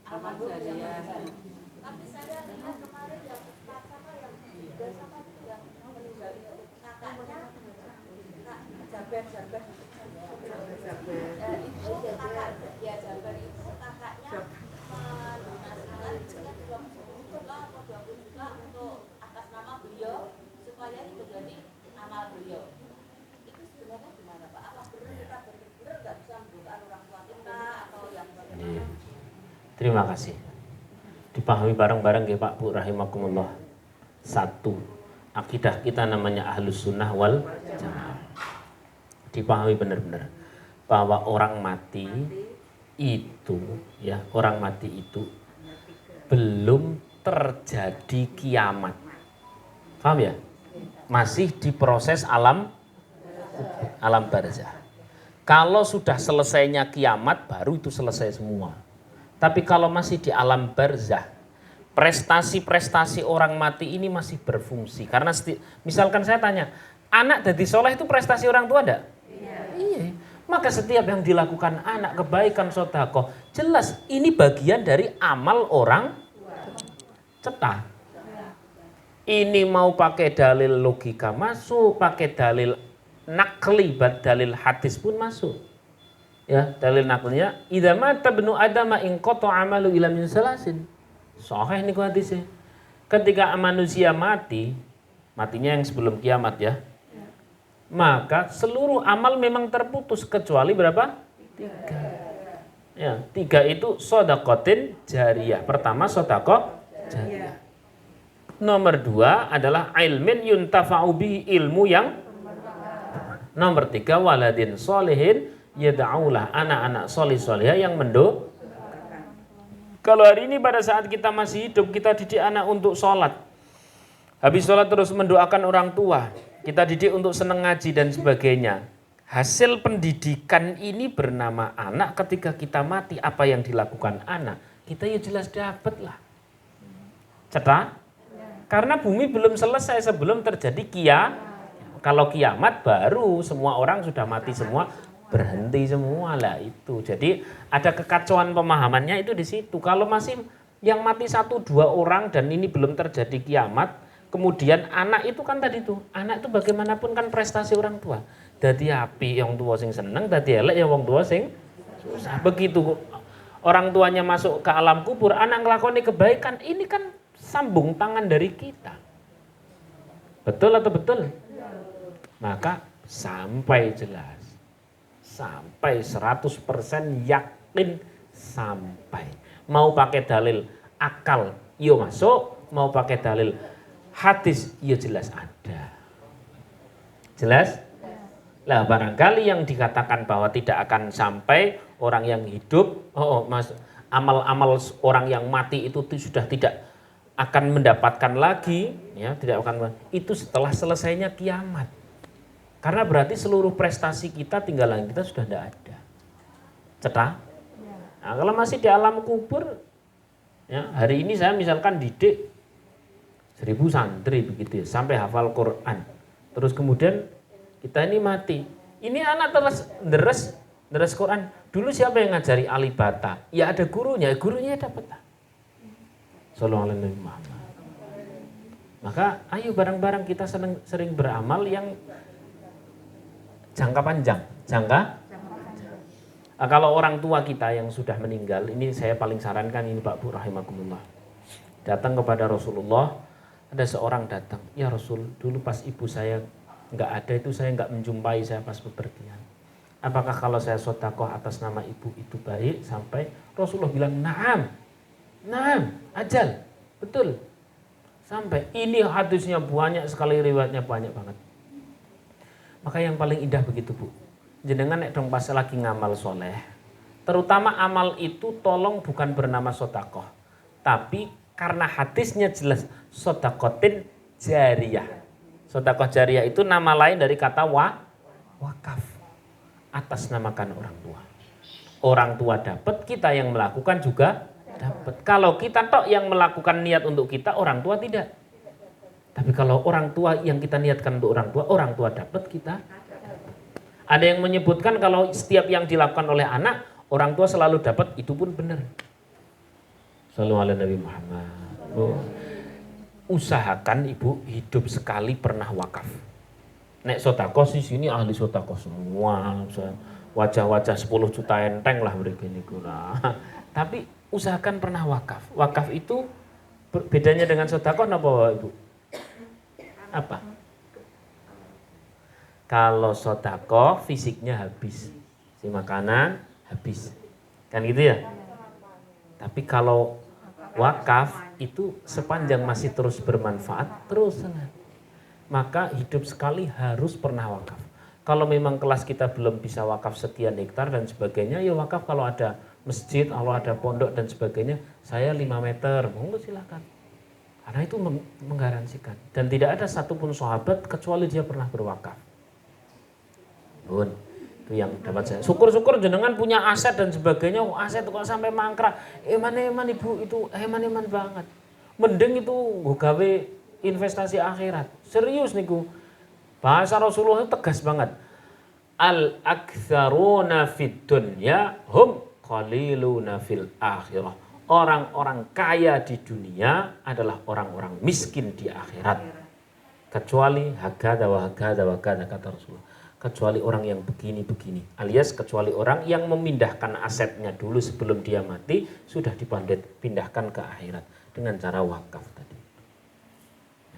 amal jariah. Tapi saya lihat kemarin yang sama yang bersama yang meninggal itu kakaknya Jaber itu kakak ya Jaber itu kakaknya mendonasikan sekitar 20 juta atau 20 juta untuk atas nama beliau supaya itu jadi amal beliau. Itu sebenarnya gimana Pak? Apa benar kita benar nggak bisa mendoakan orang tua kita atau yang bagaimana? Terima kasih. Dipahami bareng-bareng ya Pak Bu rahimakumullah. 1. Akidah kita namanya Ahlus Sunnah wal Jamaah. Dipahami benar-benar bahwa orang mati itu ya, orang mati itu belum terjadi kiamat. Paham ya? Masih diproses alam barzah. Kalau sudah selesainya kiamat baru itu selesai semua. Tapi kalau masih di alam barzah, prestasi-prestasi orang mati ini masih berfungsi. Karena misalkan saya tanya, anak jadi soleh itu prestasi orang tua enggak? Iya. Maka setiap yang dilakukan anak, kebaikan, sedekah, jelas ini bagian dari amal orang cetak. Ini mau pakai dalil logika masuk, pakai dalil nakli, dalil hadis pun masuk. Ya, dalil naklinya, idza mata ibnu adama in qata amalu ila min salasin. Sahih niku hadisnya. Ketika manusia mati, matinya yang sebelum kiamat ya. Maka seluruh amal memang terputus kecuali berapa? 3. Ya, 3 itu shadaqatin jariyah. Pertama sedekah jariyah. Nomor 2 adalah ilmin yuntafa'u bihi, ilmu yang. Nomor 3 waladin sholihin yad'aulah, anak-anak solih solihah yang mendo. Kalau hari ini pada saat kita masih hidup kita didik anak untuk sholat, habis sholat terus mendoakan orang tua, kita didik untuk senang ngaji dan sebagainya. Hasil pendidikan ini bernama anak. Ketika kita mati, apa yang dilakukan anak kita ya jelas dapat lah. Cetak? Karena bumi belum selesai sebelum terjadi Kalau kiamat baru semua orang sudah mati semua, berhenti semua lah itu. Jadi ada kekacauan pemahamannya itu di situ. Kalau masih yang mati 1-2 orang dan ini belum terjadi kiamat, kemudian anak itu kan tadi tuh, anak itu bagaimanapun kan prestasi orang tua. Dadi api yang tua sing seneng, dadi elek yang wong tua sing susah. Begitu orang tuanya masuk ke alam kubur, anak ngelakoni kebaikan, ini kan sambung tangan dari kita. Betul atau betul? Maka sampai jelas, sampai 100% yakin sampai. Mau pakai dalil akal, yo masuk. Mau pakai dalil hadis, yo jelas ada. Jelas? Lah barangkali yang dikatakan bahwa tidak akan sampai orang yang hidup, amal-amal orang yang mati itu sudah tidak akan mendapatkan lagi, ya tidak akan, itu setelah selesainya kiamat. Karena berarti seluruh prestasi kita, tinggalan kita sudah tidak ada. Cetak? Nah, kalau masih di alam kubur, ya, hari ini saya misalkan didik 1000 santri begitu ya, sampai hafal Quran. Terus kemudian kita ini mati. Ini anak terus deres Quran. Dulu siapa yang ngajari alibata? Ya ada gurunya dapat. Sallallahu alaihi wasallam. Maka ayo bareng-bareng kita sering beramal yang jangka panjang. Kalau orang tua kita yang sudah meninggal, ini saya paling sarankan ini Pak Bu rahimakumullah. Datang kepada Rasulullah, ada seorang datang, ya Rasul, dulu pas ibu saya nggak ada itu saya nggak menjumpai saya pas bepergian. Apakah kalau saya sedekah atas nama ibu itu baik? Sampai Rasulullah bilang, naam, ajal, betul. Sampai ini hadisnya banyak sekali, riwayatnya banyak banget. Maka yang paling indah begitu Bu. Jenengan nek dong pas lagi ngamal soleh, terutama amal itu tolong bukan bernama sedekah, tapi karena hadisnya jelas sedekatin jariyah. Sedekah jariyah itu nama lain dari kata wakaf, atas namakan orang tua. Orang tua dapat, kita yang melakukan juga dapat. Kalau kita tok yang melakukan niat untuk kita, orang tua tidak. Tapi kalau orang tua yang kita niatkan untuk orang tua dapat, kita. Ada yang menyebutkan kalau setiap yang dilakukan oleh anak, orang tua selalu dapat, itu pun benar. Sallallahu alaihi Nabi Muhammad. Usahakan ibu hidup sekali pernah wakaf. Nek sedekah di sini ahli sedekah semua. Wajah-wajah 10 juta enteng lah mereka ini. Tapi usahakan pernah wakaf. Wakaf itu bedanya dengan sedekah apa ibu? Apa? Kalau sedekah fisiknya habis, si makanan habis, kan gitu ya. Tapi kalau wakaf itu sepanjang masih terus bermanfaat terus. Maka hidup sekali harus pernah wakaf. Kalau memang kelas kita belum bisa wakaf sekian hektar dan sebagainya, ya wakaf kalau ada masjid, kalau ada pondok dan sebagainya, saya 5 meter, monggo silakan. Karena itu menggaransikan. Dan tidak ada satupun sahabat kecuali dia pernah berwakaf. Bun, itu yang dapat saya. Syukur-syukur jenengan punya aset dan sebagainya, aset kok sampai mangkrak. Eman ibu itu, eman banget. Mending itu gawe investasi akhirat. Serius niku. Bahasa Rasulullah itu tegas banget. Al-aktsaruna fid dunya hum qaliluna fil akhirah. Orang-orang kaya di dunia adalah orang-orang miskin di akhirat. Kecuali hakada wa kata Rasulullah. Kecuali orang yang begini-begini, alias kecuali orang yang memindahkan asetnya dulu sebelum dia mati, sudah dipindahkan ke akhirat dengan cara wakaf tadi.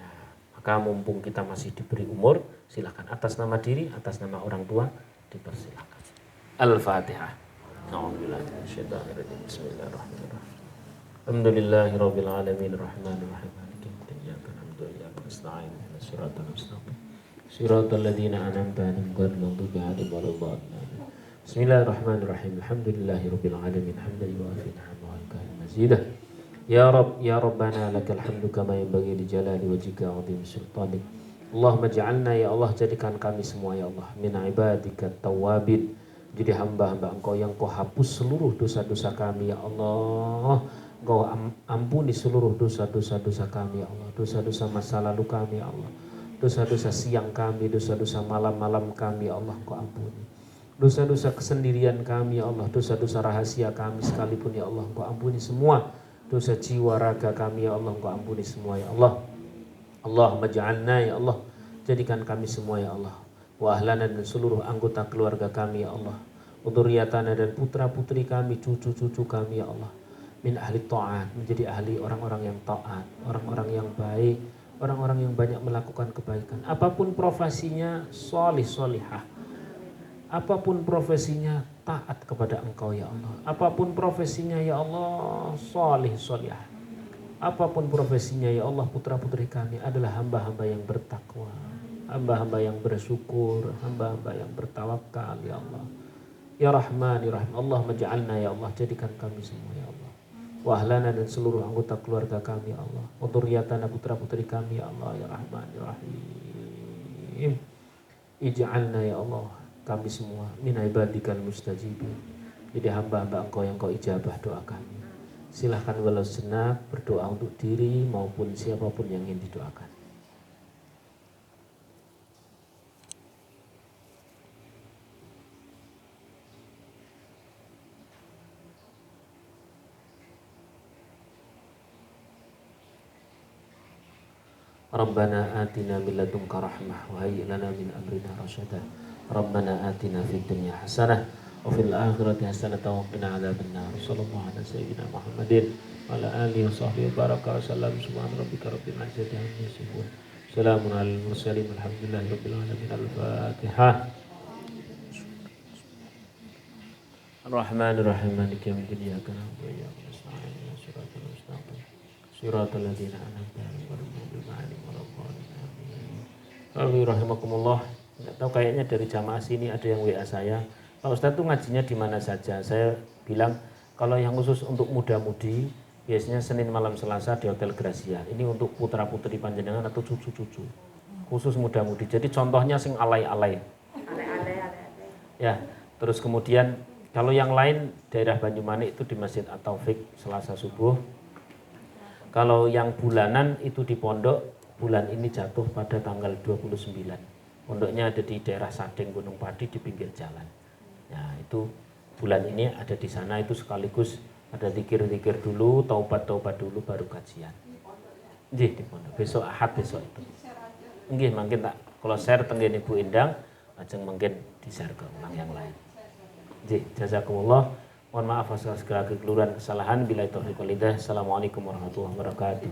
Ya, maka mumpung kita masih diberi umur, silakan atas nama diri, atas nama orang tua, dipersilakan. Al-Fatihah. Bismillahirrahmanirrahim. Alhamdulillahirabbil alamin arrahmanir rahim maliki yaumiddin iyyaka na'budu wa iyyaka nasta'in ihdinas siratal mustaqim siratal ladzina an'amta 'alaihim ghairil maghdubi 'alaihim waladdallin. Bismillahirrahmanirrahim. Alhamdulillahirabbil alamin hamdan yuwafi ni'amahu wa yukafi mazidah. Ya Rabbana lakal hamdu kama yanbaghi li jalali wajhika 'azimi sultanik. Allahumma ij'alna ya Allah, jadikan kami semua ya Allah min ibadika tawwabin, jadi hamba-hamba Engkau yang Kau hapus seluruh dosa-dosa kami ya Allah. Engkau ampuni seluruh dosa-dosa kami ya Allah, dosa-dosa masa lalu kami ya Allah, dosa-dosa siang kami, dosa-dosa malam-malam kami ya Allah, Engkau ampuni. Dosa-dosa kesendirian kami ya Allah, dosa-dosa rahasia kami sekalipun ya Allah, Engkau ampuni semua. Dosa jiwa raga kami ya Allah, Engkau ampuni semua ya Allah. Allahumma ja'alna ya Allah, jadikan kami semua ya Allah, wa ahlana dan seluruh anggota keluarga kami ya Allah, dzurriyyatana dan putra-putri kami, cucu-cucu kami ya Allah, min ahli ta'at, menjadi ahli orang-orang yang taat, orang-orang yang baik, orang-orang yang banyak melakukan kebaikan. Apapun profesinya, sholih sholihah. Apapun profesinya, taat kepada Engkau ya Allah. Apapun profesinya ya Allah, sholih sholihah. Apapun profesinya ya Allah, putra-putri kami adalah hamba-hamba yang bertakwa, hamba-hamba yang bersyukur, hamba-hamba yang bertawakal ya Allah. Ya Rahman ya Rahim, Allahumma ja'alna ya Allah, jadikan kami semua ya Allah, wa ahlana dan seluruh anggota keluarga kami ya Allah, wa dzurriyyatana putra-putri kami ya Allah, ya Rahman ya Rahim. Ij'alna ya Allah, kami semua min ibadikal mustajibin, jadi hamba-hamba Engkau yang Kau ijabah doa kami. Silahkan walau sejenak berdoa untuk diri maupun siapapun yang ingin didoakan. Rabbana atina min ladunka rahmah wa hayyi lana min amrina rasyada. Rabbana atina fid dunya hasanah wa fil akhirati hasanatan wa qina adzabannar. Sallallahu ala sayyidina Muhammadin wa ala alihi wa sahbihi baraka wa sallam. Subhana rabbika rabbil izzati amma yasifun. Salamun alal mursalin walhamdulillahi rabbil alamin. Al-Fatihah. Ar-Rahmanir Rahim maliki yaumiddin iyyaka na'budu wa iyyaka nasta'in ihdinas siratal mustaqim siratal ladzina an'amta 'alaihim ghairil maghdubi 'alaihim waladdallin. Amin rahimakumullah. Enggak tahu kayaknya dari jamaah sini ada yang WA saya, Pak Ustadz tuh ngajinya di mana saja? Saya bilang kalau yang khusus untuk muda-mudi biasanya Senin malam Selasa di Hotel Gracia. Ini untuk putra-putri panjenengan atau cucu-cucu. Khusus muda-mudi. Jadi contohnya sing alay-alay. Ya, terus kemudian kalau yang lain daerah Banyumanik itu di Masjid At-Taufik Selasa subuh. Kalau yang bulanan itu di pondok, bulan ini jatuh pada tanggal 29. Pondoknya ada di daerah Sadeng Gunung Padi di pinggir jalan. Nah itu bulan ini ada di sana, itu sekaligus ada zikir-zikir dulu, taubat-taubat dulu baru kajian. Nggih di pondok. Besok Ahad besok itu. Nggih mungkin tak kalau share tenggen Ibu Indang, ajeng mungkin di-share ke orang yang lain. Nggih, jazakumullah. Mohon maaf atas segala kekeliruan kesalahan. Billahi taufiq wal hidayah. Assalamualaikum warahmatullahi wabarakatuh.